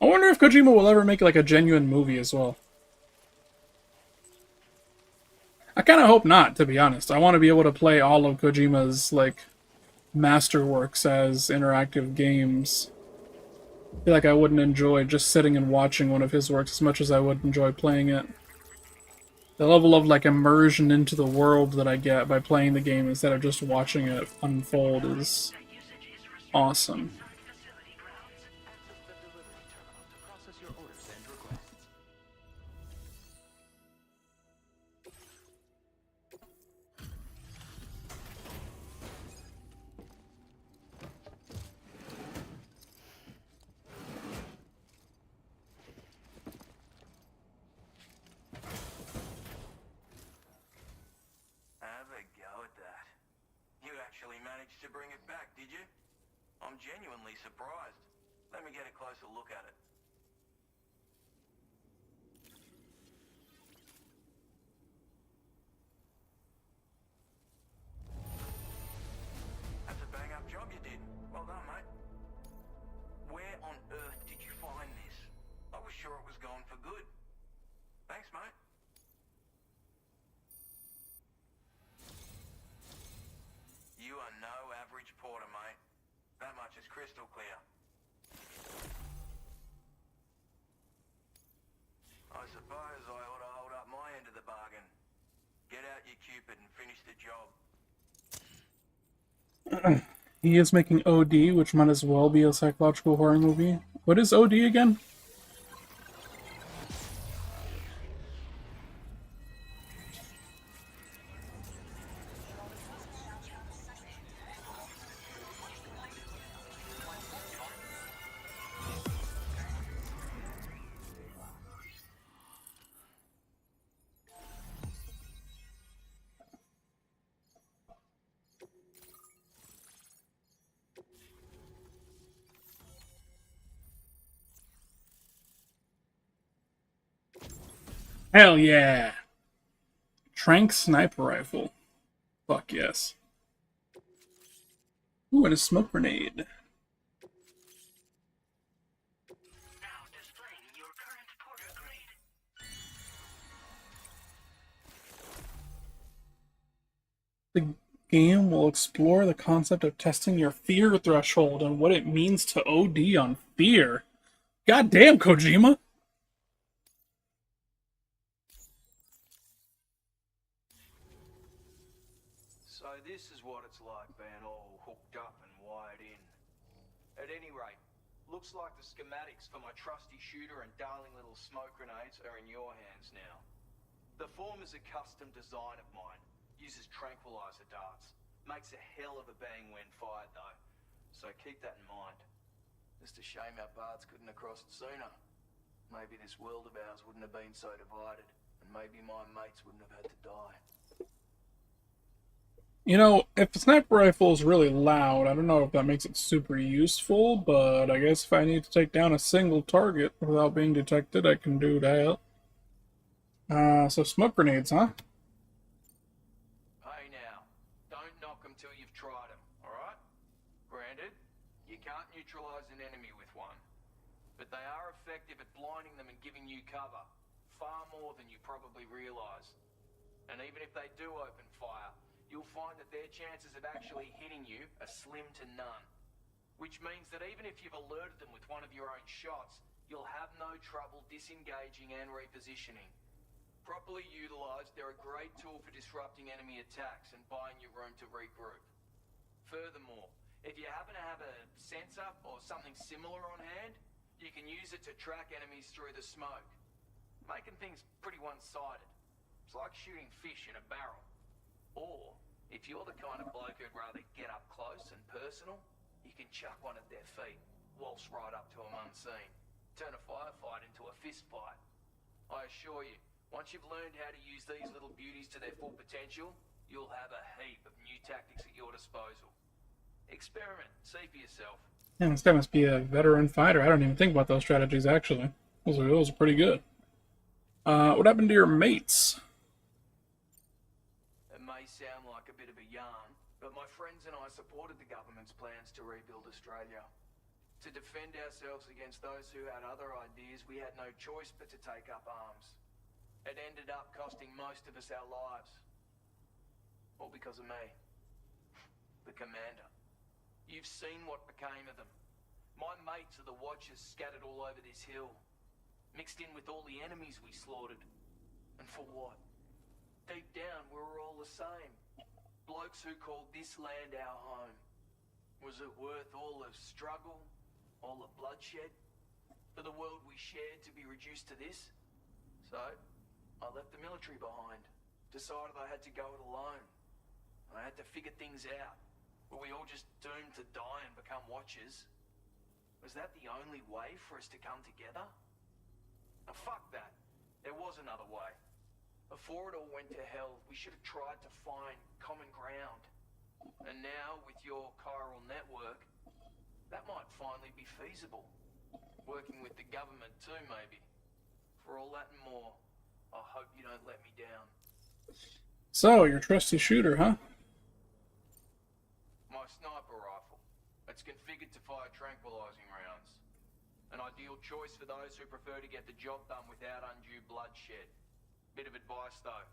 I wonder if Kojima will ever make like a genuine movie as well. I kind of hope not, to be honest. I want to be able to play all of Kojima's like masterworks as interactive games. I feel like I wouldn't enjoy just sitting and watching one of his works as much as I would enjoy playing it. The level of like immersion into the world that I get by playing the game instead of just watching it unfold is awesome. Access the delivery terminal to process your orders and requests. Have a go at that. You actually managed to bring it back, did you? I'm genuinely surprised. Let me get a closer look at it. That's a bang-up job you did. Well done, mate. Where on earth did you find this? I was sure it was gone for good. Thanks, mate. crystal clear. I suppose I ought to hold up my end of the bargain. Get out your Cupid and finish the job. He is making OD, which might as well be a psychological horror movie. What is OD again? Hell yeah! Trank sniper rifle. Fuck yes. Ooh, and a smoke grenade. Now displaying your current porter grade. The game will explore the concept of testing your fear threshold and what it means to OD on fear. Goddamn, Kojima! So this is what it's like being all hooked up and wired in. At any rate, looks like the schematics for my trusty shooter and darling little smoke grenades are in your hands now. The form is a custom design of mine. Uses tranquilizer darts. Makes a hell of a bang when fired though. So keep that in mind. Just a shame our paths couldn't have crossed sooner. Maybe this world of ours wouldn't have been so divided. And maybe my mates wouldn't have had to die. You know, if the sniper rifle is really loud, I don't know if that makes it super useful, but I guess if I need to take down a single target without being detected, I can do that. So smoke grenades, huh? Hey now, don't knock them till you've tried them, alright? Granted, you can't neutralize an enemy with one, but they are effective at blinding them and giving you cover, far more than you probably realize. And even if they do open fire, you'll find that their chances of actually hitting you are slim to none. Which means that even if you've alerted them with one of your own shots, you'll have no trouble disengaging and repositioning. Properly utilized, they're a great tool for disrupting enemy attacks and buying you room to regroup. Furthermore, if you happen to have a sensor or something similar on hand, you can use it to track enemies through the smoke, making things pretty one-sided. It's like shooting fish in a barrel. Or, if you're the kind of bloke who'd rather get up close and personal, you can chuck one at their feet, waltz right up to them unseen, turn a firefight into a fist fight. I assure you, once you've learned how to use these little beauties to their full potential, you'll have a heap of new tactics at your disposal. Experiment, see for yourself. Man, this guy must be a veteran fighter. I don't even think about those strategies, actually. Those are pretty good. What happened to your mates? It may sound like a bit of a yarn, but my friends and I supported the government's plans to rebuild Australia. To defend ourselves against those who had other ideas, we had no choice but to take up arms. It ended up costing most of us our lives. All because of me. The commander. You've seen what became of them. My mates are the Watchers scattered all over this hill. Mixed in with all the enemies we slaughtered. And for what? Deep down, we were all the same. Blokes who called this land our home. Was it worth all the struggle? All the bloodshed? For the world we shared to be reduced to this? So, I left the military behind. Decided I had to go it alone. I had to figure things out. Were we all just doomed to die and become Watchers? Was that the only way for us to come together? Now fuck that. There was another way. Before it all went to hell, we should have tried to find common ground. And now, with your chiral network, that might finally be feasible. Working with the government too, maybe. For all that and more, I hope you don't let me down. So, your trusty shooter, huh? My sniper rifle. It's configured to fire tranquilizing rounds. An ideal choice for those who prefer to get the job done without undue bloodshed. Bit of advice though.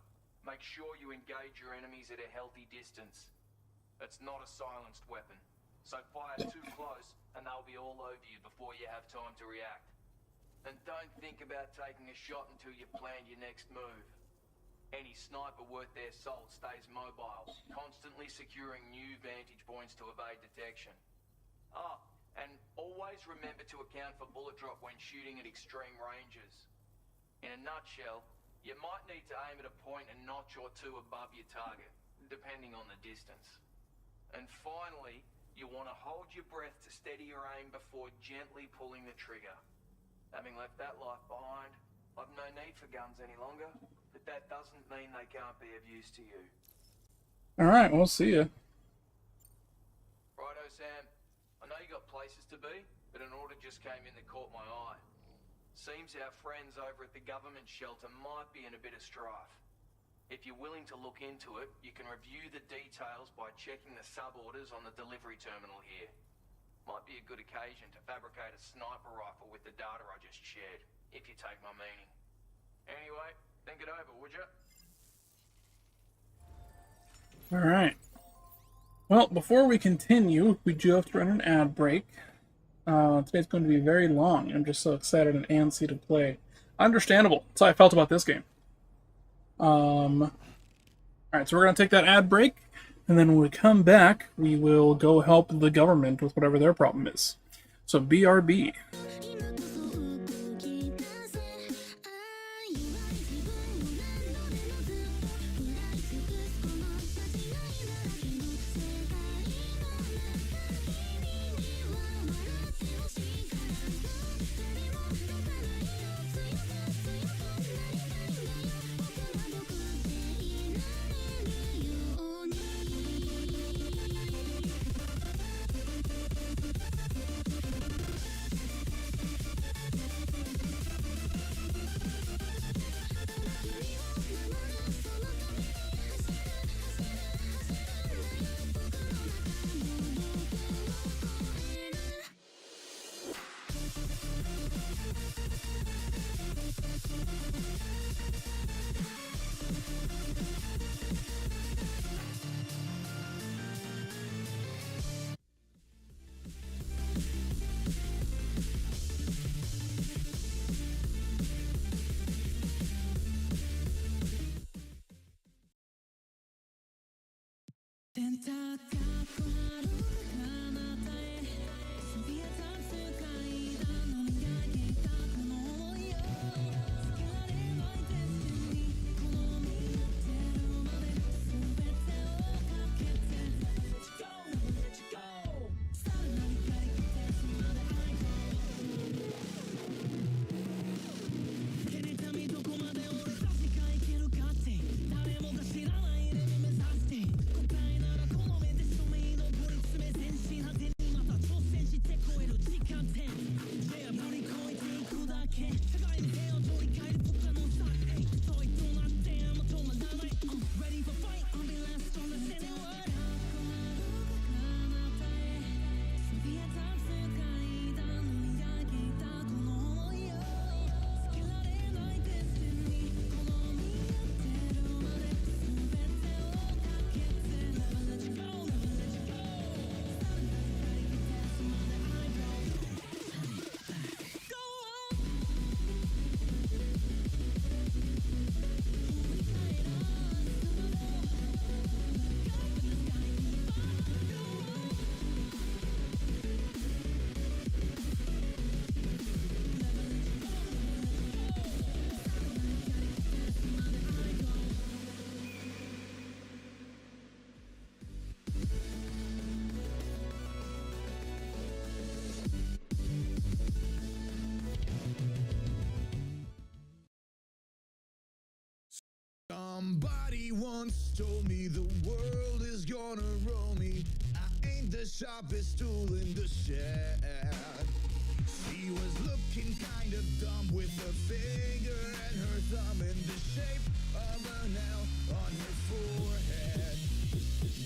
Make sure you engage your enemies at a healthy distance. It's not a silenced weapon. So fire too close and they'll be all over you before you have time to react. And don't think about taking a shot until you've planned your next move. Any sniper worth their salt stays mobile, constantly securing new vantage points to evade detection. Ah, and always remember to account for bullet drop when shooting at extreme ranges. In a nutshell, you might need to aim at a point a notch or two above your target, depending on the distance. And finally, you want to hold your breath to steady your aim before gently pulling the trigger. Having left that life behind, I've no need for guns any longer, but that doesn't mean they can't be of use to you. Alright, we'll see ya. Righto, Sam. I know you got places to be, but an order just came in that caught my eye. Seems our friends over at the government shelter might be in a bit of strife. If you're willing to look into it, you can review the details by checking the sub-orders on the delivery terminal here. Might be a good occasion to fabricate a sniper rifle with the data I just shared, if you take my meaning. Anyway, think it over, would you? Alright. Well, before we continue, we do have to run an ad break. Today's going to be very long. I'm just so excited and antsy to play. Understandable. That's how I felt about this game. Alright, so we're going to take that ad break, and then when we come back, we will go help the government with whatever their problem is. So, BRB. Somebody once told me the world is gonna roll me. I ain't the sharpest tool in the shed. She was looking kind of dumb with her finger and her thumb in the shape of a nail on her forehead.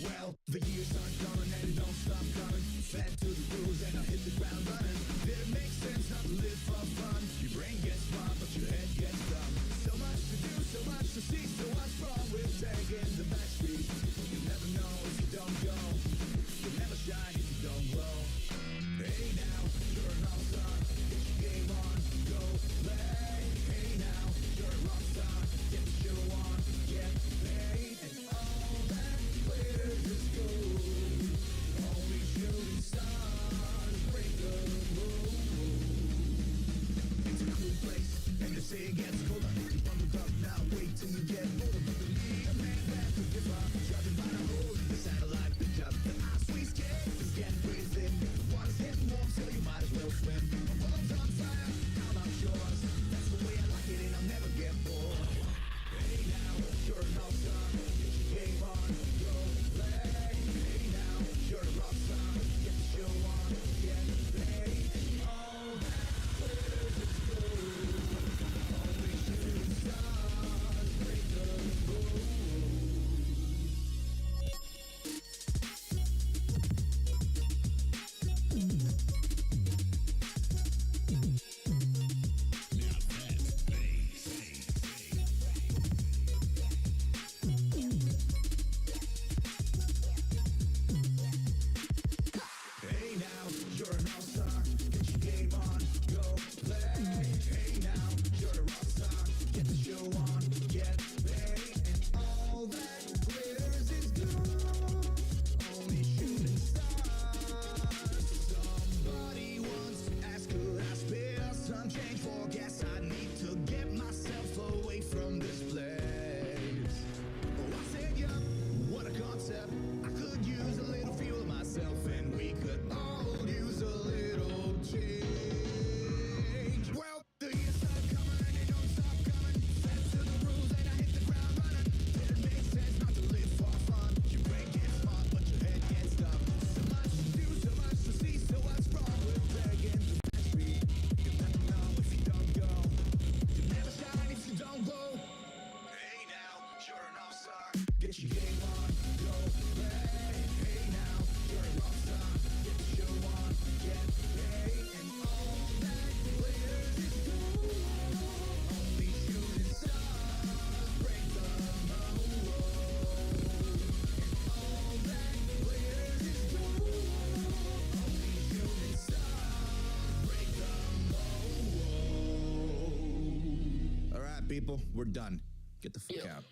Well, the years aren't coming and it don't stop coming. Fed to the rules and I hit the ground running. Did it make sense not to live for fun? Your brain gets smart but your head gets dumb. So much to do, so much to see. So what's wrong with taking the back street? You never know if you don't go. You never shine if you don't that, people. We're done. Get the fuck out.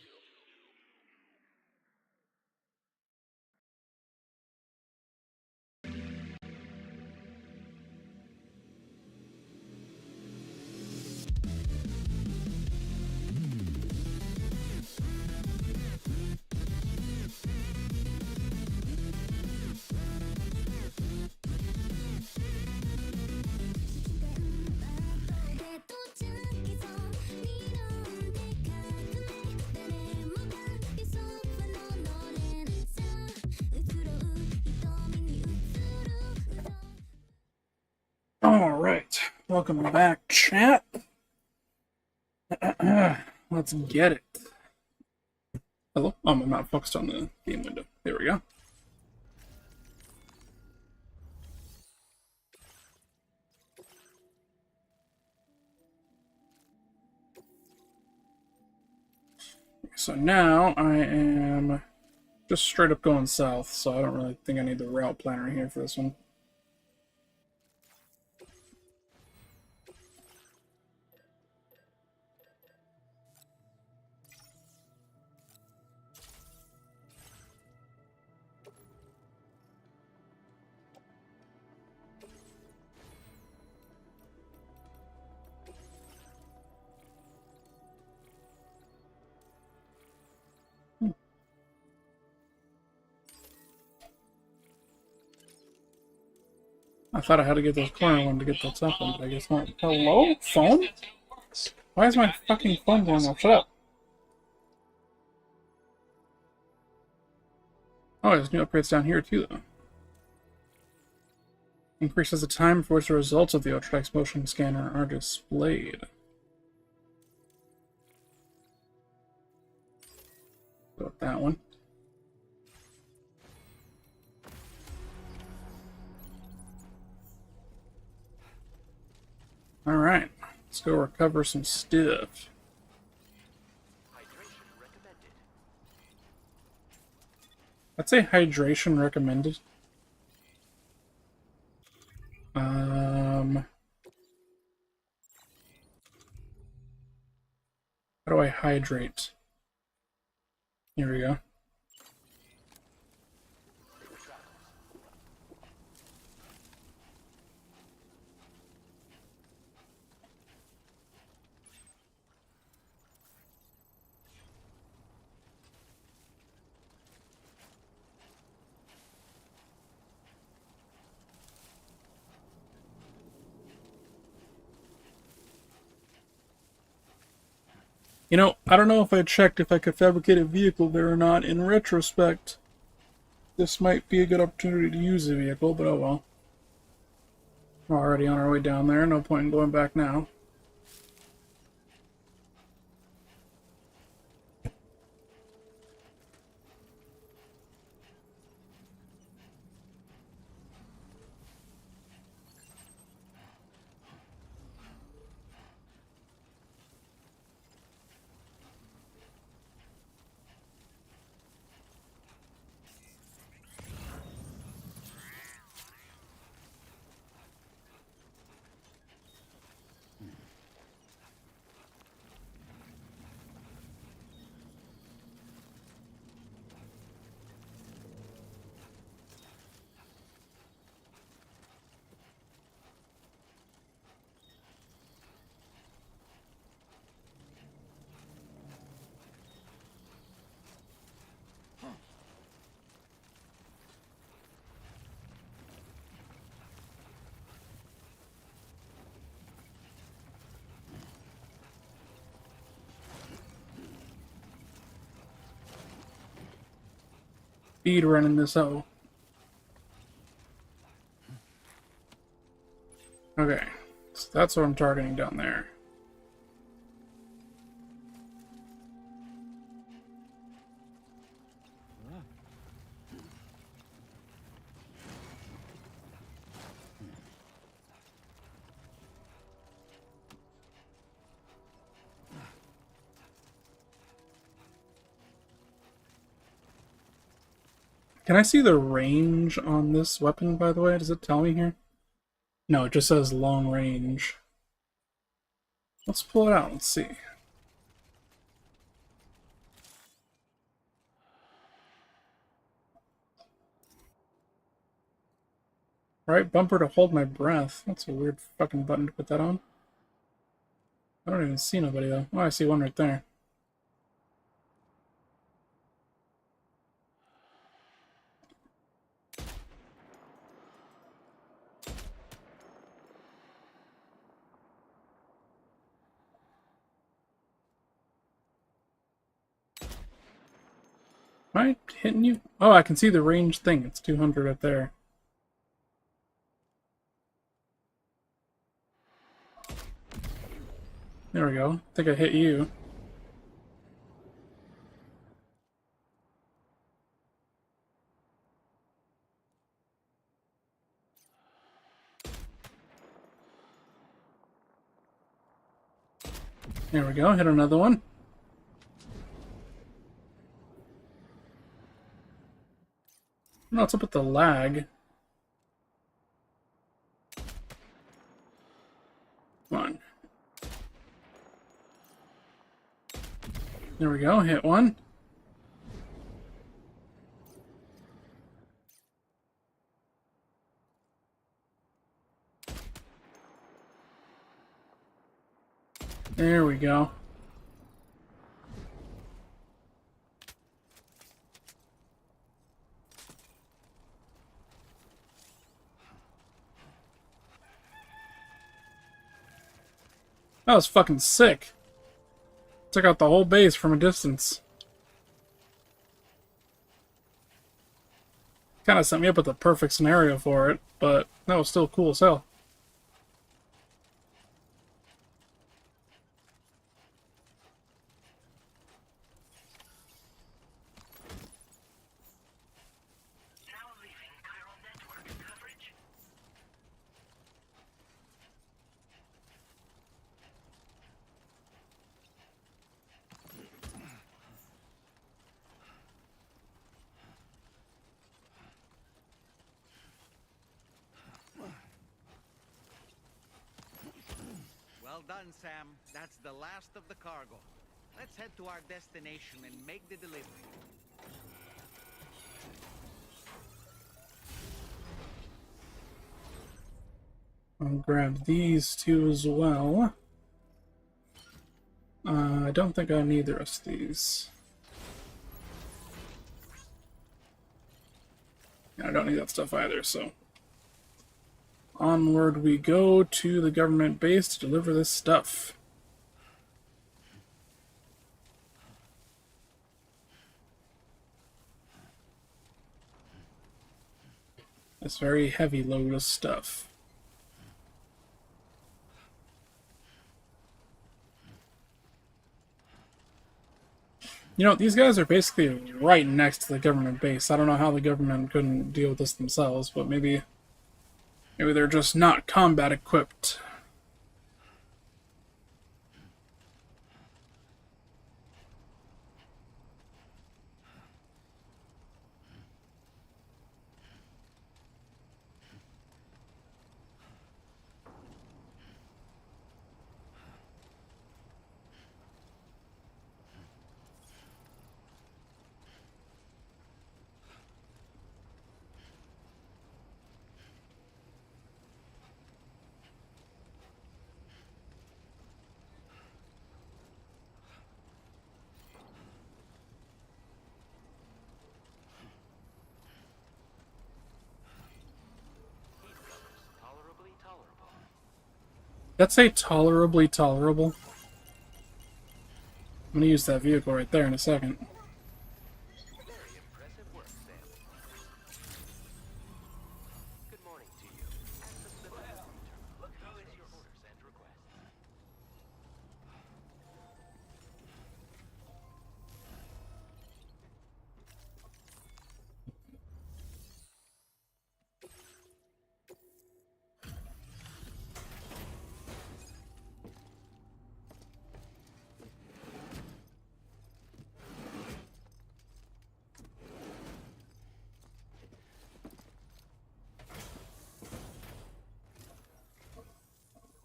Alright, welcome back, chat. Let's get it. Hello? I'm not focused on the game window. There we go. So now I am just straight up going south, so I don't really think I need the route planner here for this one. I thought I had to get those corner one to get the top one, but I guess not. Hello? Phone? Why is my fucking phone going off? Shut up. Oh, there's new upgrades down here too, though. Increases the time for which the results of the Ultradex motion scanner are displayed. Go with that one. Alright, let's go recover some stuff. Hydration recommended. I'd say hydration recommended. How do I hydrate? Here we go. You know, I don't know if I checked if I could fabricate a vehicle there or not. In retrospect, this might be a good opportunity to use a vehicle, but oh well. We're already on our way down there, no point in going back now. Speed running this out. Okay, so that's what I'm targeting down there. Can I see the range on this weapon, by the way? Does it tell me here? No, it just says long range. Let's pull it out, let's see. Right bumper to hold my breath. That's a weird fucking button to put that on. I don't even see nobody though. Oh, I see one right there. Am I hitting you? Oh, I can see the range thing. It's 200 right there. There we go. I think I hit you. There we go. Hit another one. I don't know what's up with the lag. Come on. There we go. Hit one. There we go. That was fucking sick. Took out the whole base from a distance. Kind of set me up with the perfect scenario for it, but that was still cool as hell. Now leaving chiral network coverage. Well done, Sam. That's the last of the cargo. Let's head to our destination and make the delivery. I'll grab these two as well. I don't think I need the rest of these. I don't need that stuff either, so. Onward we go to the government base to deliver this stuff. This very heavy load of stuff. You know, these guys are basically right next to the government base. I don't know how the government couldn't deal with this themselves, but maybe they're just not combat equipped. Tolerably tolerable. Let's say tolerably tolerable. I'm gonna use that vehicle right there in a second. Very impressive work, Sam. Good morning to you. Access the terminal. Who is your orders and requests?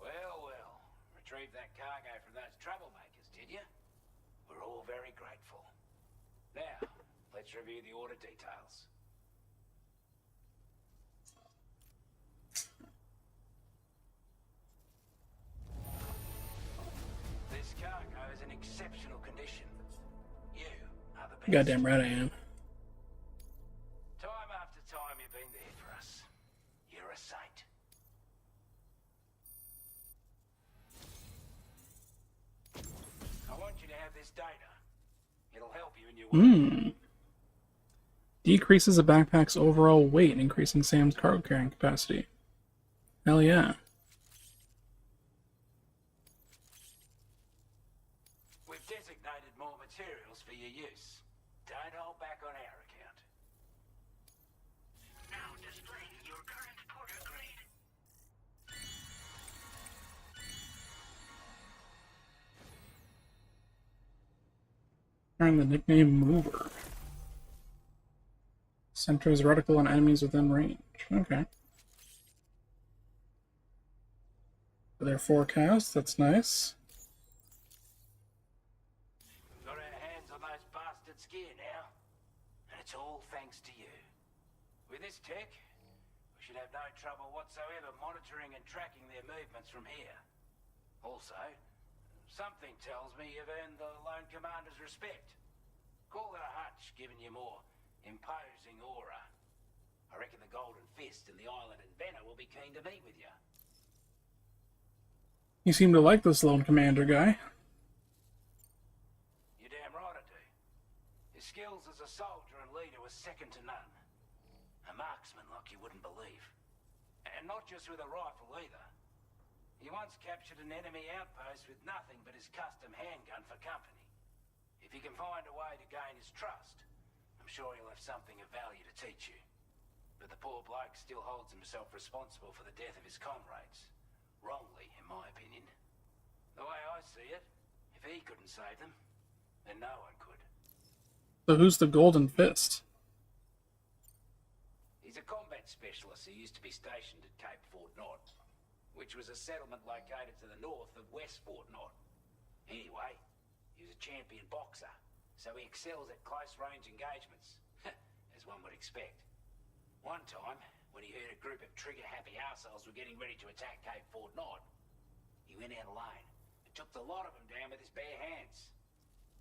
Well, well. Retrieved that cargo from those troublemakers, did you? We're all very grateful. Now, let's review the order details. exceptional condition. You are the best. Goddamn right I am. Time after time you've been there for us. You're a saint. I want you to have this data. It'll help you in your work. Decreases a backpack's overall weight, increasing Sam's cargo carrying capacity. Hell yeah. We've designated more materials for your use. Don't hold back on our account. Now displaying your current porter grade. Earn the nickname Mover. Centers reticle on enemies within range. Okay. Their forecast, that's nice. Got our hands on those bastards' gear now. And it's all thanks to you. With this tech, we should have no trouble whatsoever monitoring and tracking their movements from here. Also, something tells me you've earned the Lone Commander's respect. Call it a hunch, giving you more imposing aura. I reckon the Golden Fist and the Island Inventor will be keen to meet with you. You seem to like this Lone Commander guy. You're damn right I do. His skills as a soldier and leader was second to none. A marksman like you wouldn't believe. And not just with a rifle either. He once captured an enemy outpost with nothing but his custom handgun for company. If you can find a way to gain his trust, I'm sure he'll have something of value to teach you. But the poor bloke still holds himself responsible for the death of his comrades. Wrongly, in my opinion. The way I see it, if he couldn't save them, then no one could. So who's the Golden Fist? He's a combat specialist who used to be stationed at Cape Fort Knot, which was a settlement located to the north of West Fort Knot. Anyway, he was a champion boxer, so he excels at close-range engagements, as one would expect. One time, when he heard a group of trigger-happy arseholes were getting ready to attack Cape Fort Knot, he went out alone and took the lot of them down with his bare hands.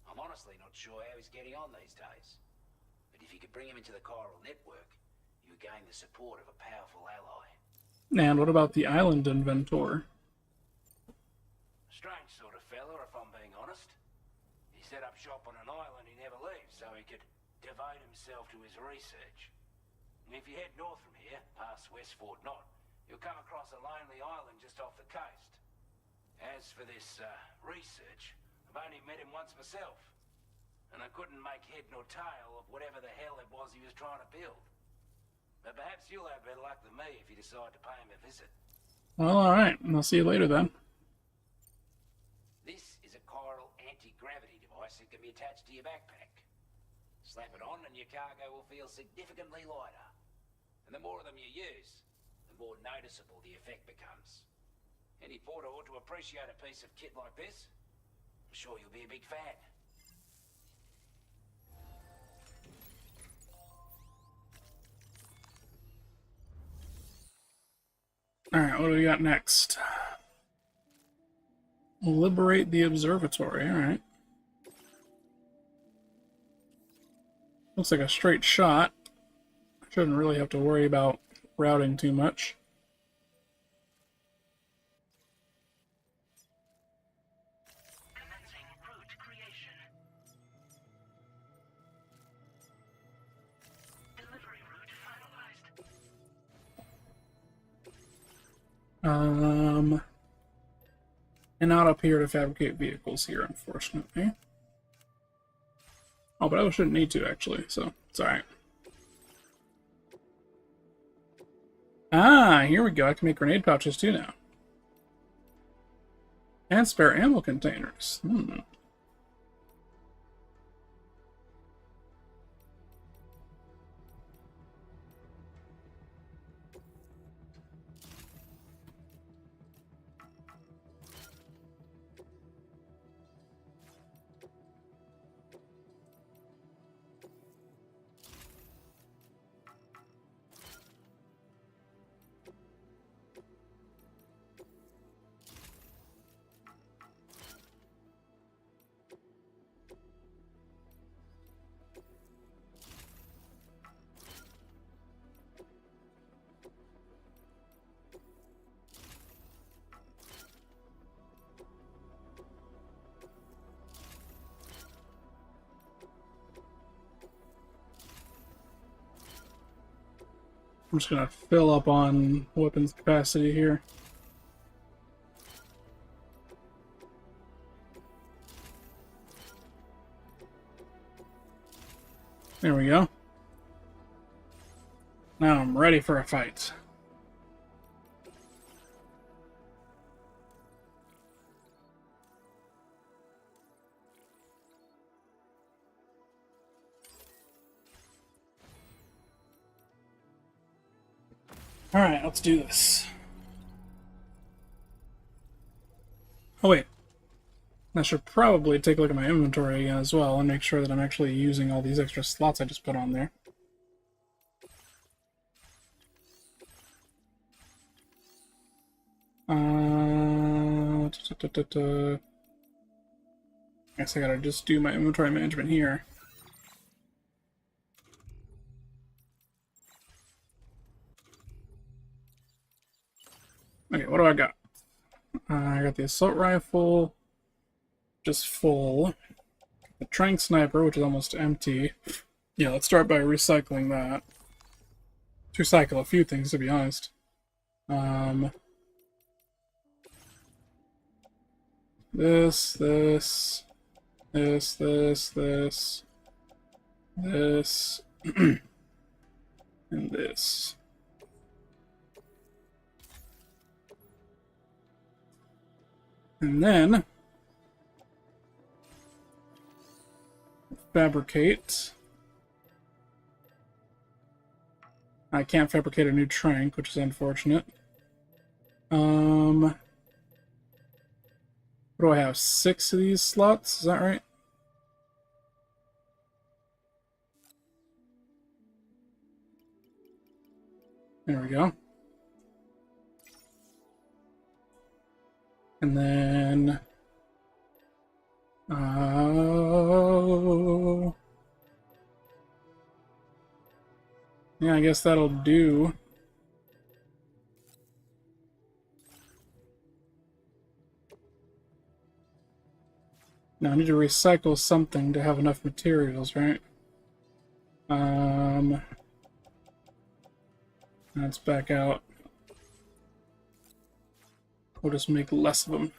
I'm honestly not sure how he's getting on these days. But if you could bring him into the chiral network, you would gain the support of a powerful ally. And what about the Island Inventor? Strange sort of fella, if I'm being honest. He set up shop on an island he never leaves so he could devote himself to his research. And if you head north from here, past West Fort Knot, you'll come across a lonely island just off the coast. As for this research, I've only met him once myself, and I couldn't make head nor tail of whatever the hell it was he was trying to build. But perhaps you'll have better luck than me if you decide to pay him a visit. Well, alright. I'll see you later then. This is a chiral anti-gravity device that can be attached to your backpack. Slap it on and your cargo will feel significantly lighter. And the more of them you use, the more noticeable the effect becomes. Any porter ought to appreciate a piece of kit like this. I'm sure you'll be a big fan. Alright, what do we got next? Liberate the observatory, alright. Looks like a straight shot. Shouldn't really have to worry about routing too much. Commencing route creation. Delivery route finalized. And not up here to fabricate vehicles here, unfortunately. Oh, but I shouldn't need to, actually, so it's alright. Ah, here we go. I can make grenade pouches too now. And spare ammo containers. I'm just gonna fill up on weapons capacity here. There we go. Now I'm ready for a fight. Alright, let's do this. Oh wait. I should probably take a look at my inventory again as well and make sure that I'm actually using all these extra slots I just put on there. Guess I gotta just do my inventory management here. Okay, what do I got? I got the assault rifle, just full. The trank sniper, which is almost empty. Yeah, let's start by recycling that. Let's recycle a few things, to be honest. This, and this. And then fabricate. I can't fabricate a new trank, which is unfortunate. What do I have? 6 of these slots? Is that right? There we go. And then... yeah, I guess that'll do. Now I need to recycle something to have enough materials, right? Let's back out. We'll just make less of them.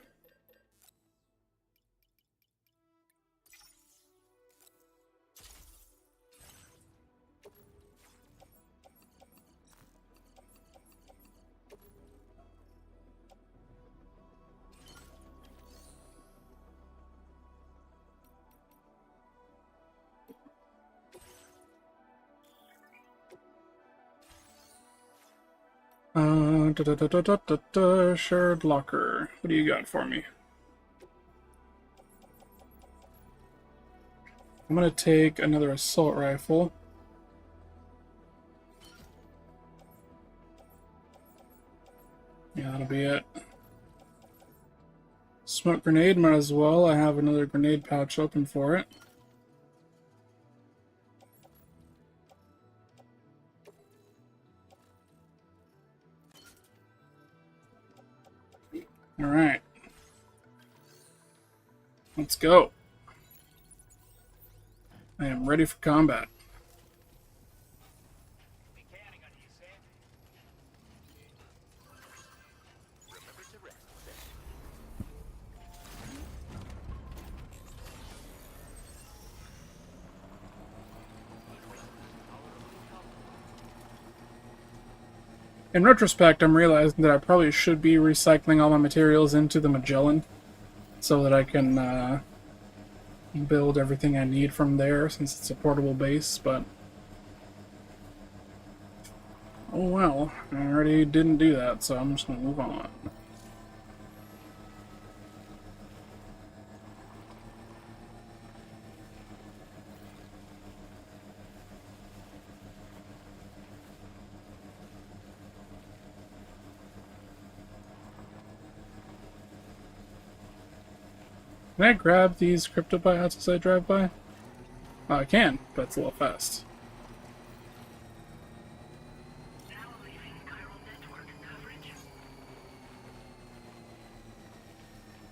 Shared locker. What do you got for me? I'm gonna take another assault rifle. Yeah, that'll be it. Smoke grenade, might as well. I have another grenade pouch open for it. Alright. Let's go. I am ready for combat. Be counting on you, Sam. Remember to rest, Sam. In retrospect, I'm realizing that I probably should be recycling all my materials into the Magellan so that I can build everything I need from there since it's a portable base, but oh well, I already didn't do that, so I'm just gonna move on. Can I grab these cryptobiotes as I drive by? Oh, I can, but it's a little fast. Now leaving chiral network coverage.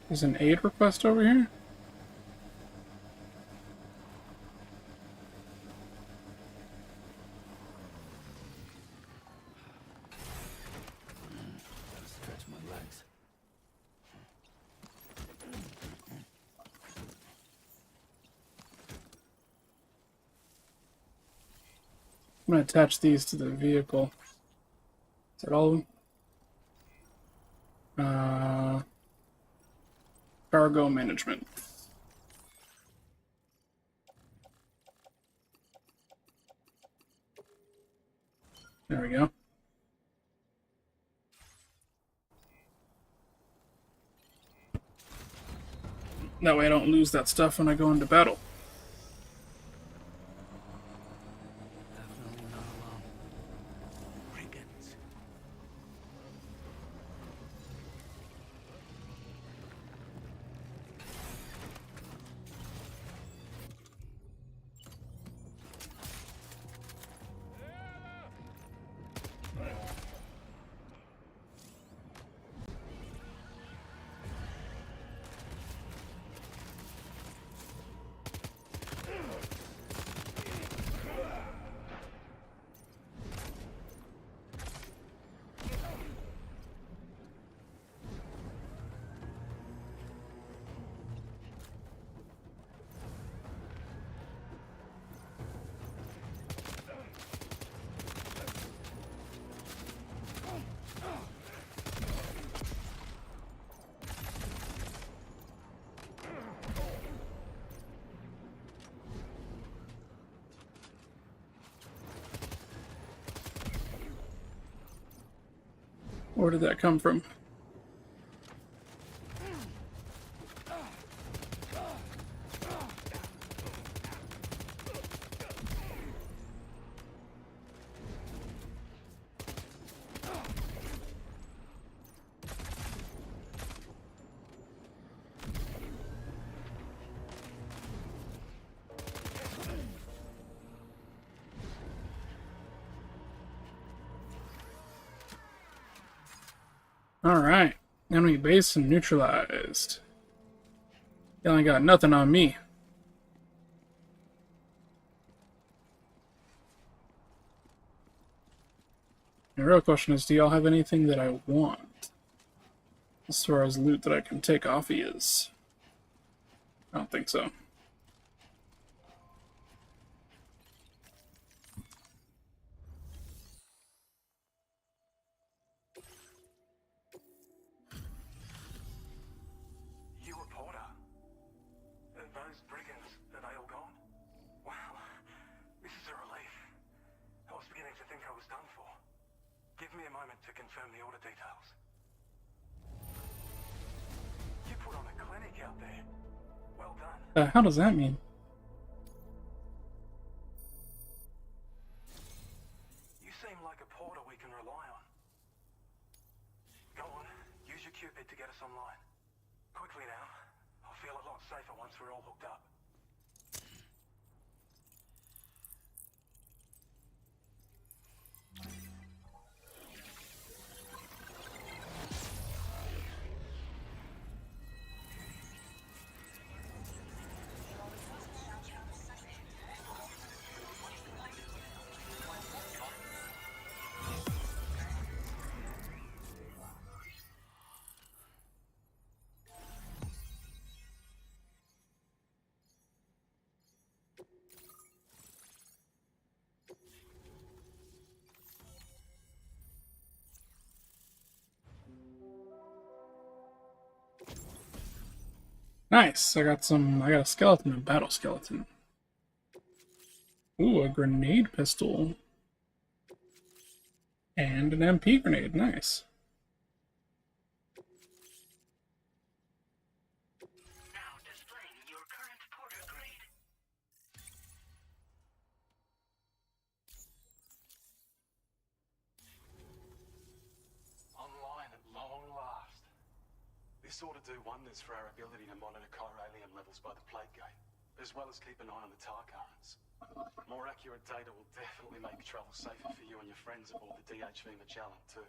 There's an aid request over here? I'm gonna attach these to the vehicle. Is that all of them? Cargo management. There we go. That way I don't lose that stuff when I go into battle. Definitely not alone. Brigands. Where did that come from? Alright. Enemy base neutralized. They only got nothing on me. The real question is, do y'all have anything that I want? As far as loot that I can take off of yous? I don't think so. You a Porter? Those brigands, are they all gone? Wow, this is a relief. I was beginning to think I was done for. Give me a moment to confirm the order details. You put on a clinic out there. Well done. The hell does that mean? You seem like a Porter we can rely on. Go on, use your Cupid to get us online. Quickly now. I'll feel a lot safer once we're all hooked up. Nice. I got a skeleton, a battle skeleton. Ooh, a grenade pistol. And an MP grenade. Nice. Now displaying your current Porter grade. Online at long last. This ought to do wonders for our ability to monitor chiralium levels by the plate gate, as well as keep an eye on the tar currents. More accurate data will definitely make travel safer for you and your friends aboard the DHV Magellan, too.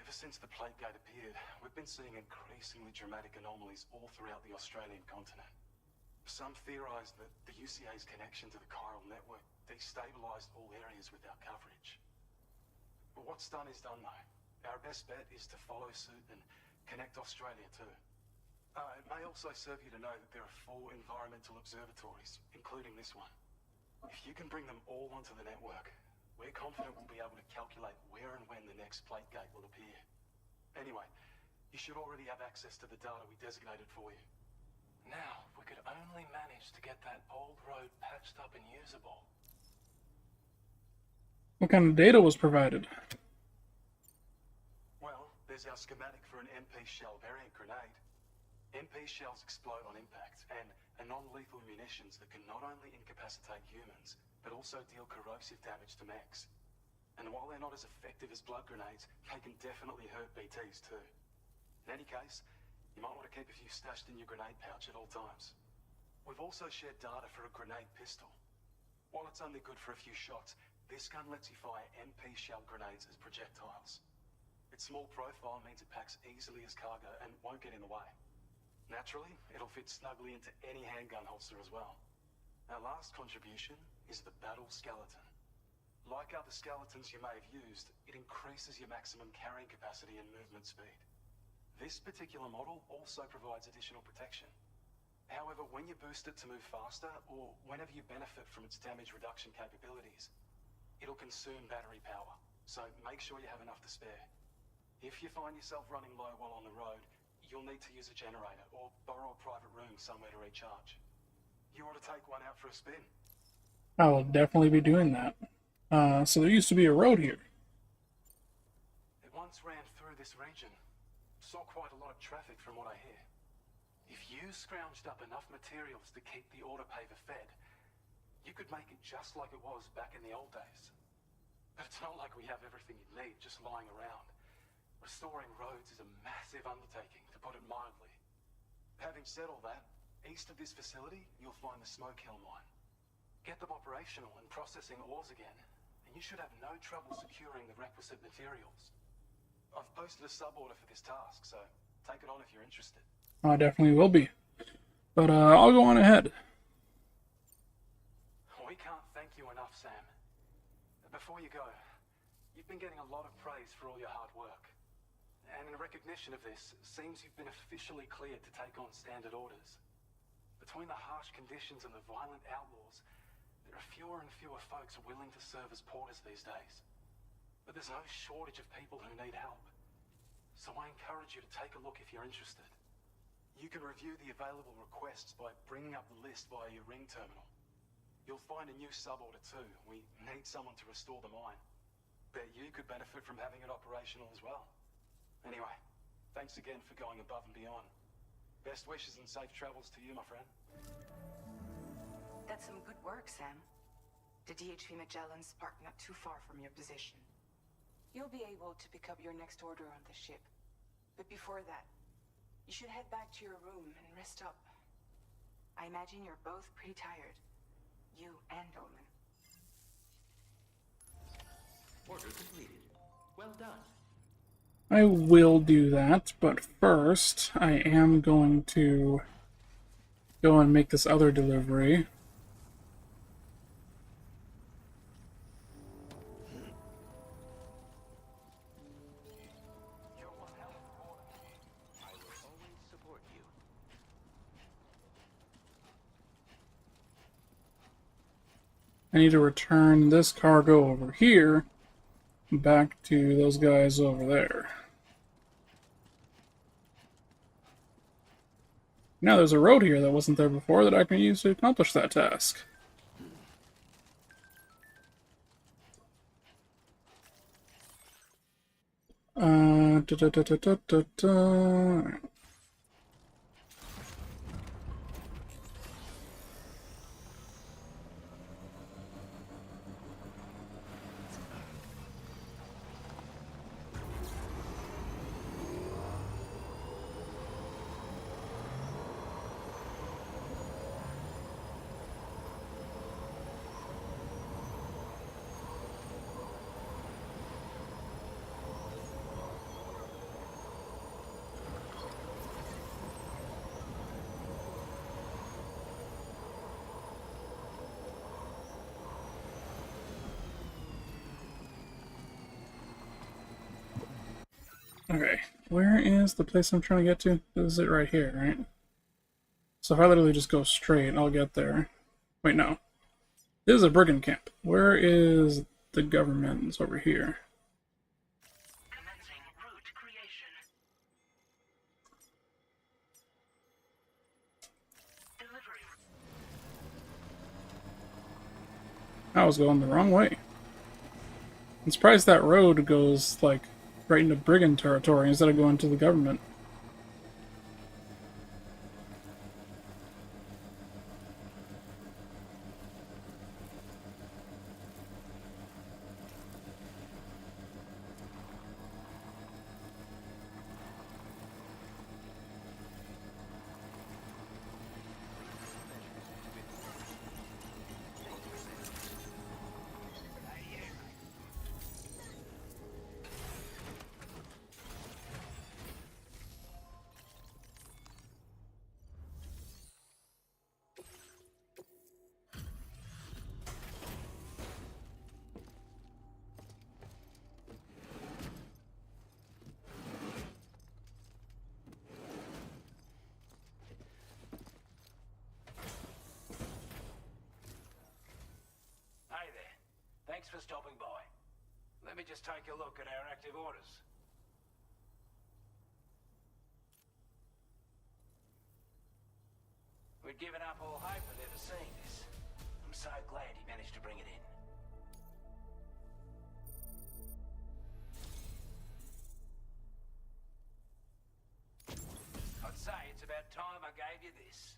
Ever since the plate gate appeared, we've been seeing increasingly dramatic anomalies all throughout the Australian continent. Some theorise that the UCA's connection to the chiral network destabilised all areas with our coverage. But what's done is done, though. Our best bet is to follow suit and connect Australia, too. It may also serve you to know that there are 4 environmental observatories, including this one. If you can bring them all onto the network, we're confident we'll be able to calculate where and when the next plate gate will appear. Anyway, you should already have access to the data we designated for you. Now, if we could only manage to get that old road patched up and usable. What kind of data was provided? Well, there's our schematic for an MP shell variant grenade. MP shells explode on impact and are non-lethal munitions that can not only incapacitate humans, but also deal corrosive damage to mechs. And while they're not as effective as blood grenades, they can definitely hurt BTs too. In any case, you might want to keep a few stashed in your grenade pouch at all times. We've also shared data for a grenade pistol. While it's only good for a few shots, this gun lets you fire MP shell grenades as projectiles. Its small profile means it packs easily as cargo and won't get in the way. Naturally, it'll fit snugly into any handgun holster as well. Our last contribution is the battle skeleton. Like other skeletons you may have used, it increases your maximum carrying capacity and movement speed. This particular model also provides additional protection. However, when you boost it to move faster, or whenever you benefit from its damage reduction capabilities, it'll consume battery power, so make sure you have enough to spare. If you find yourself running low while on the road, you'll need to use a generator or borrow a private room somewhere to recharge. You ought to take one out for a spin. I will definitely be doing that. So there used to be a road here. It once ran through this region. Saw quite a lot of traffic from what I hear. If you scrounged up enough materials to keep the autopaver fed, you could make it just like it was back in the old days. But it's not like we have everything you need just lying around. Restoring roads is a massive undertaking, to put it mildly. Having said all that, east of this facility, you'll find the Smoke Hill mine. Get them operational and processing ores again, and you should have no trouble securing the requisite materials. I've posted a sub-order for this task, so take it on if you're interested. I definitely will be. But I'll go on ahead. We can't thank you enough, Sam. Before you go, you've been getting a lot of praise for all your hard work. And in recognition of this, it seems you've been officially cleared to take on standard orders. Between the harsh conditions and the violent outlaws, there are fewer and fewer folks willing to serve as porters these days. But there's no shortage of people who need help. So I encourage you to take a look if you're interested. You can review the available requests by bringing up the list via your ring terminal. You'll find a new sub-order too. We need someone to restore the mine. Bet you could benefit from having it operational as well. Anyway, thanks again for going above and beyond. Best wishes and safe travels to you, my friend. That's some good work, Sam. The DHV Magellan's parked not too far from your position. You'll be able to pick up your next order on the ship. But before that, you should head back to your room and rest up. I imagine you're both pretty tired. You and Dolman. Order completed. Well done. I will do that, but first I am going to go and make this other delivery. You're one hell of a boy. I will always support you. I need to return this cargo over here back to those guys over there. Now there's a road here that wasn't there before that I can use to accomplish that task. Da, da, da, da, da, da, da. Okay, where is the place I'm trying to get to? This is it right here, right? So if I literally just go straight, I'll get there. Wait, no. This is a brigand camp. Where is the government is over here. Commencing route creation. Delivery. I was going the wrong way. I'm surprised that road goes, like, right into brigand territory instead of going to the government. Hey there. Thanks for stopping by. Let me just take a look at our active orders. We'd given up all hope of ever seeing this. I'm so glad he managed to bring it in. I'd say it's about time I gave you this.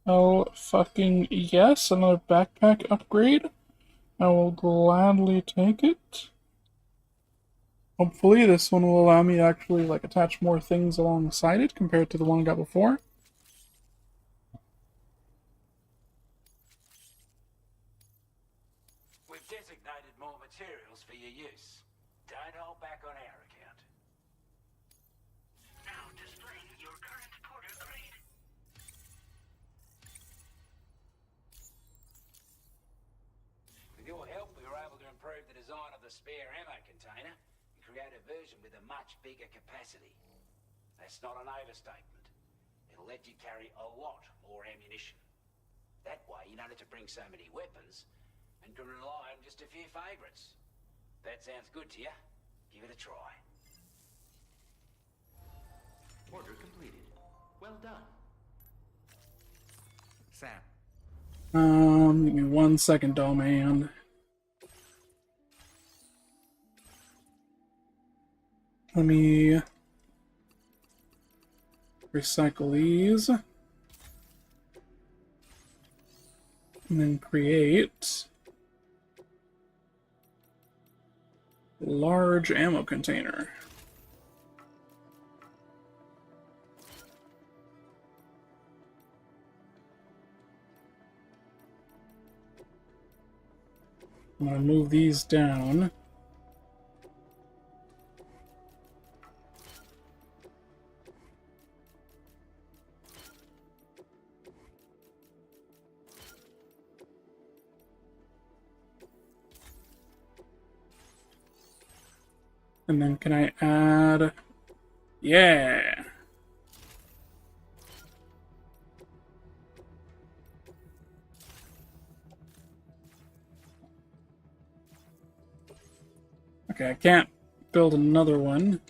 Oh, fucking yes, another backpack upgrade. I will gladly take it. Hopefully this one will allow me to actually, like, attach more things alongside it compared to the one I got before. We've designated more materials for your use. Don't hold back on our account. Now displaying your current porter grade. With your help, we were able to improve the design of the spare ammo container and create a version with a much bigger capacity. That's not an overstatement. It'll let you carry a lot more ammunition. That way, you don't have to bring so many weapons and can rely on just a few favourites. That sounds good to you? Give it a try. Order completed. Well done. Sam, Give me 1 second, doll man. Let me recycle these. And then create large ammo container. I'm going to move these down. And then can I add... Yeah! Okay, I can't build another one.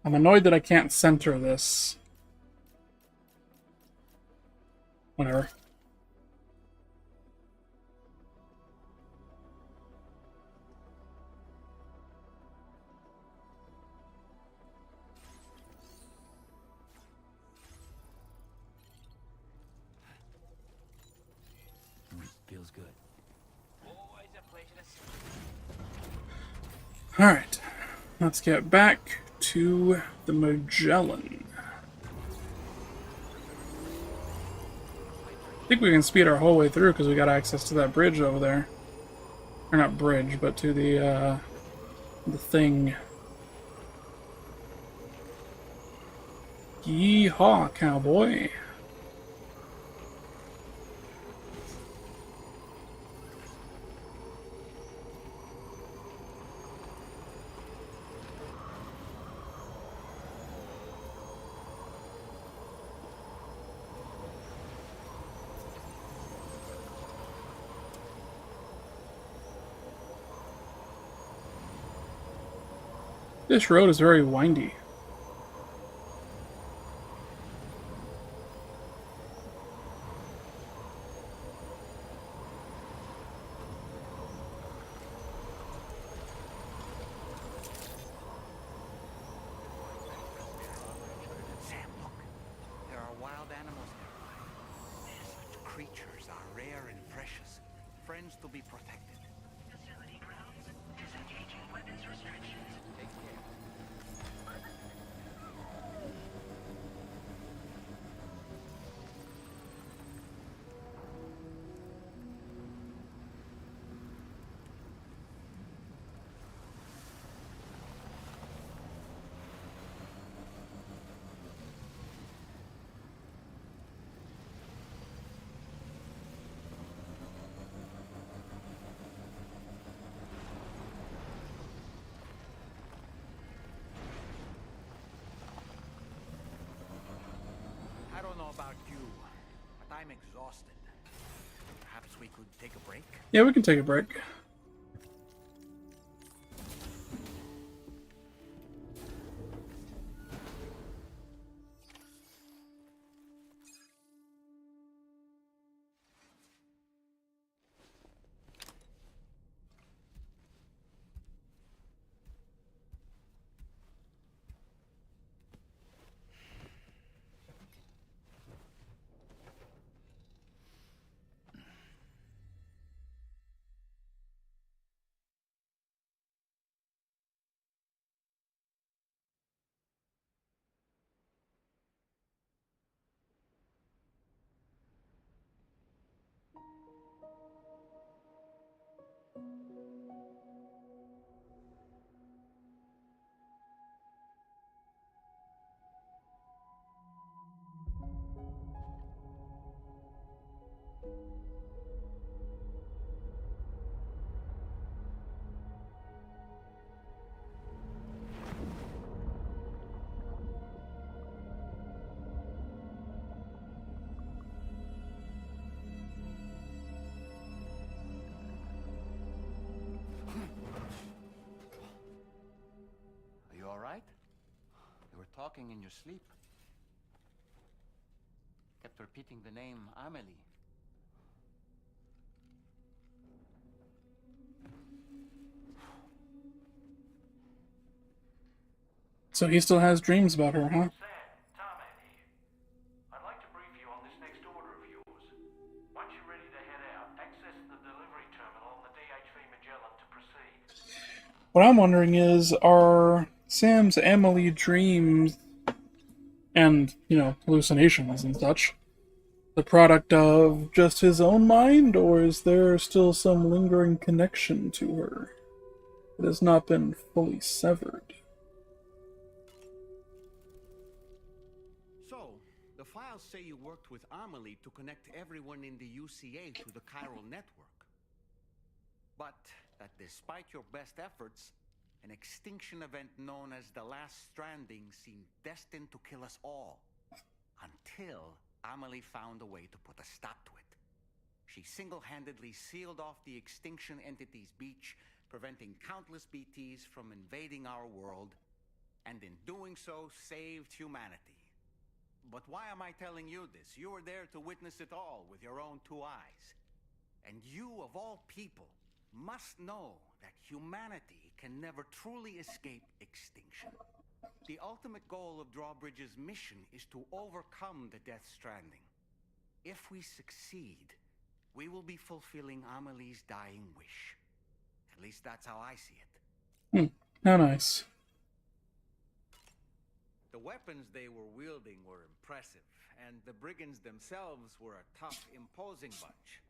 I'm annoyed that I can't center this. Whatever. Feels good. Always a pleasure to see Alright, let's get back to the Magellan. I think we can speed our whole way through because we got access to that bridge over there. Or not bridge, but to the thing. Yeehaw, cowboy. This road is very windy. Sam, look. There are wild animals nearby. Such creatures are rare and precious. Friends to be protected. Facility grounds. Disengaging weapons restrictions. Take care. I don't know about you, but I'm exhausted. Perhaps we could take a break? Yeah, we can take a break. Are you all right? You were talking in your sleep. Kept repeating the name Amelie. So he still has dreams about her, huh? Sam, Tarman here. I'd like to brief you on this next order of yours. Once you're ready to head out, access the delivery terminal on the DHV Magellan to proceed. What I'm wondering is, are Sam's Emily dreams and, hallucinations and such the product of just his own mind, or is there still some lingering connection to her that has not been fully severed? So, the files say you worked with Amelie to connect everyone in the UCA to the chiral network. But that despite your best efforts, an extinction event known as the Last Stranding seemed destined to kill us all. Until Amelie found a way to put a stop to it. She single-handedly sealed off the extinction entity's beach, preventing countless BTs from invading our world, and in doing so, saved humanity. But why am I telling you this? You were there to witness it all with your own two eyes. And you, of all people, must know that humanity can never truly escape extinction. The ultimate goal of Drawbridge's mission is to overcome the Death Stranding. If we succeed, we will be fulfilling Amelie's dying wish. At least that's how I see it. How nice. The weapons they were wielding were impressive, and the brigands themselves were a tough, imposing bunch.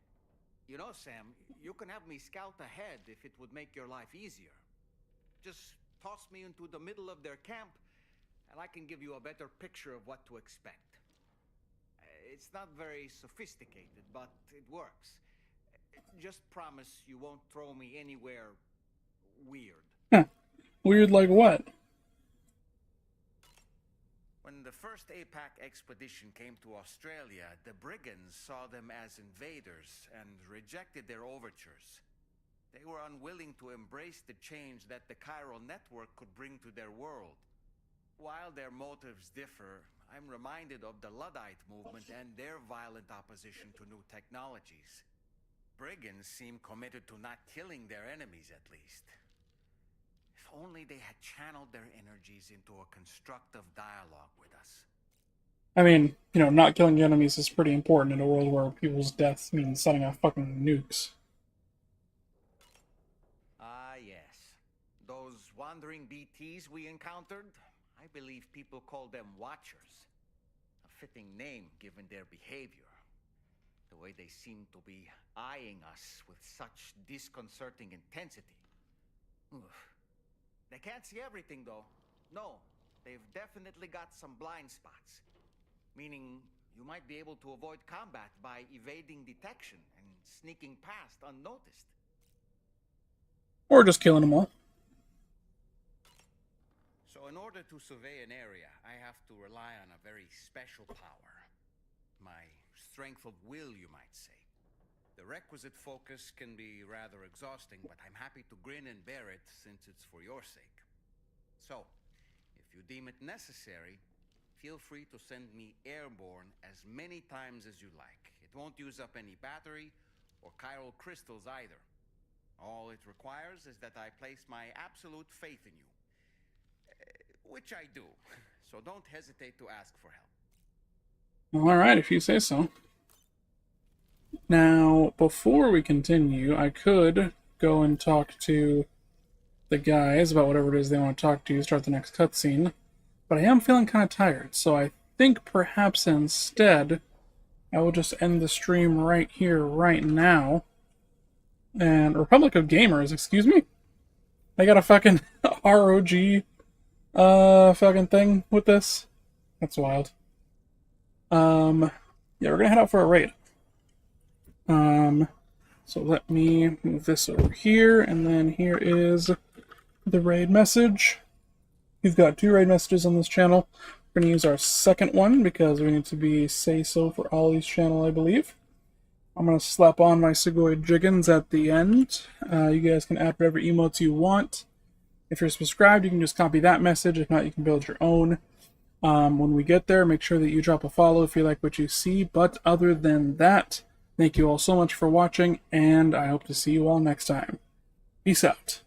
You know, Sam, you can have me scout ahead if it would make your life easier. Just toss me into the middle of their camp, and I can give you a better picture of what to expect. It's not very sophisticated, but it works. Just promise you won't throw me anywhere weird. Huh. Weird like what? When the first APAC expedition came to Australia, the brigands saw them as invaders and rejected their overtures. They were unwilling to embrace the change that the chiral network could bring to their world. While their motives differ, I'm reminded of the Luddite movement and their violent opposition to new technologies. Brigands seem committed to not killing their enemies, at least. If only they had channeled their energies into a constructive dialogue with us. I mean, not killing enemies is pretty important in a world where people's deaths mean setting off fucking nukes. Ah, yes. Those wandering BTs we encountered, I believe people call them Watchers. A fitting name given their behavior. The way they seem to be eyeing us with such disconcerting intensity. Oof. They can't see everything, though. No, they've definitely got some blind spots. Meaning, you might be able to avoid combat by evading detection and sneaking past unnoticed. Or just killing them all. So in order to survey an area, I have to rely on a very special power. My strength of will, you might say. The requisite focus can be rather exhausting, but I'm happy to grin and bear it since it's for your sake. So, if you deem it necessary, feel free to send me airborne as many times as you like. It won't use up any battery or chiral crystals either. All it requires is that I place my absolute faith in you. Which I do, so don't hesitate to ask for help. Alright, if you say so. Now, before we continue, I could go and talk to the guys about whatever it is they want to talk to, start the next cutscene. But I am feeling kind of tired, so I think perhaps instead I will just end the stream right here, right now. And Republic of Gamers, excuse me? I got a fucking ROG fucking thing with this. That's wild. Yeah, we're gonna head out for a raid. So let me move this over here, and then here is the raid message. We've got 2 raid messages on this channel. We're going to use our second one because we need to be say-so for Ollie's channel, I believe. I'm going to slap on my Segoy Jiggins at the end. You guys can add whatever emotes you want. If you're subscribed, you can just copy that message. If not, you can build your own. When we get there, make sure that you drop a follow if you like what you see. But other than that, thank you all so much for watching, and I hope to see you all next time. Peace out.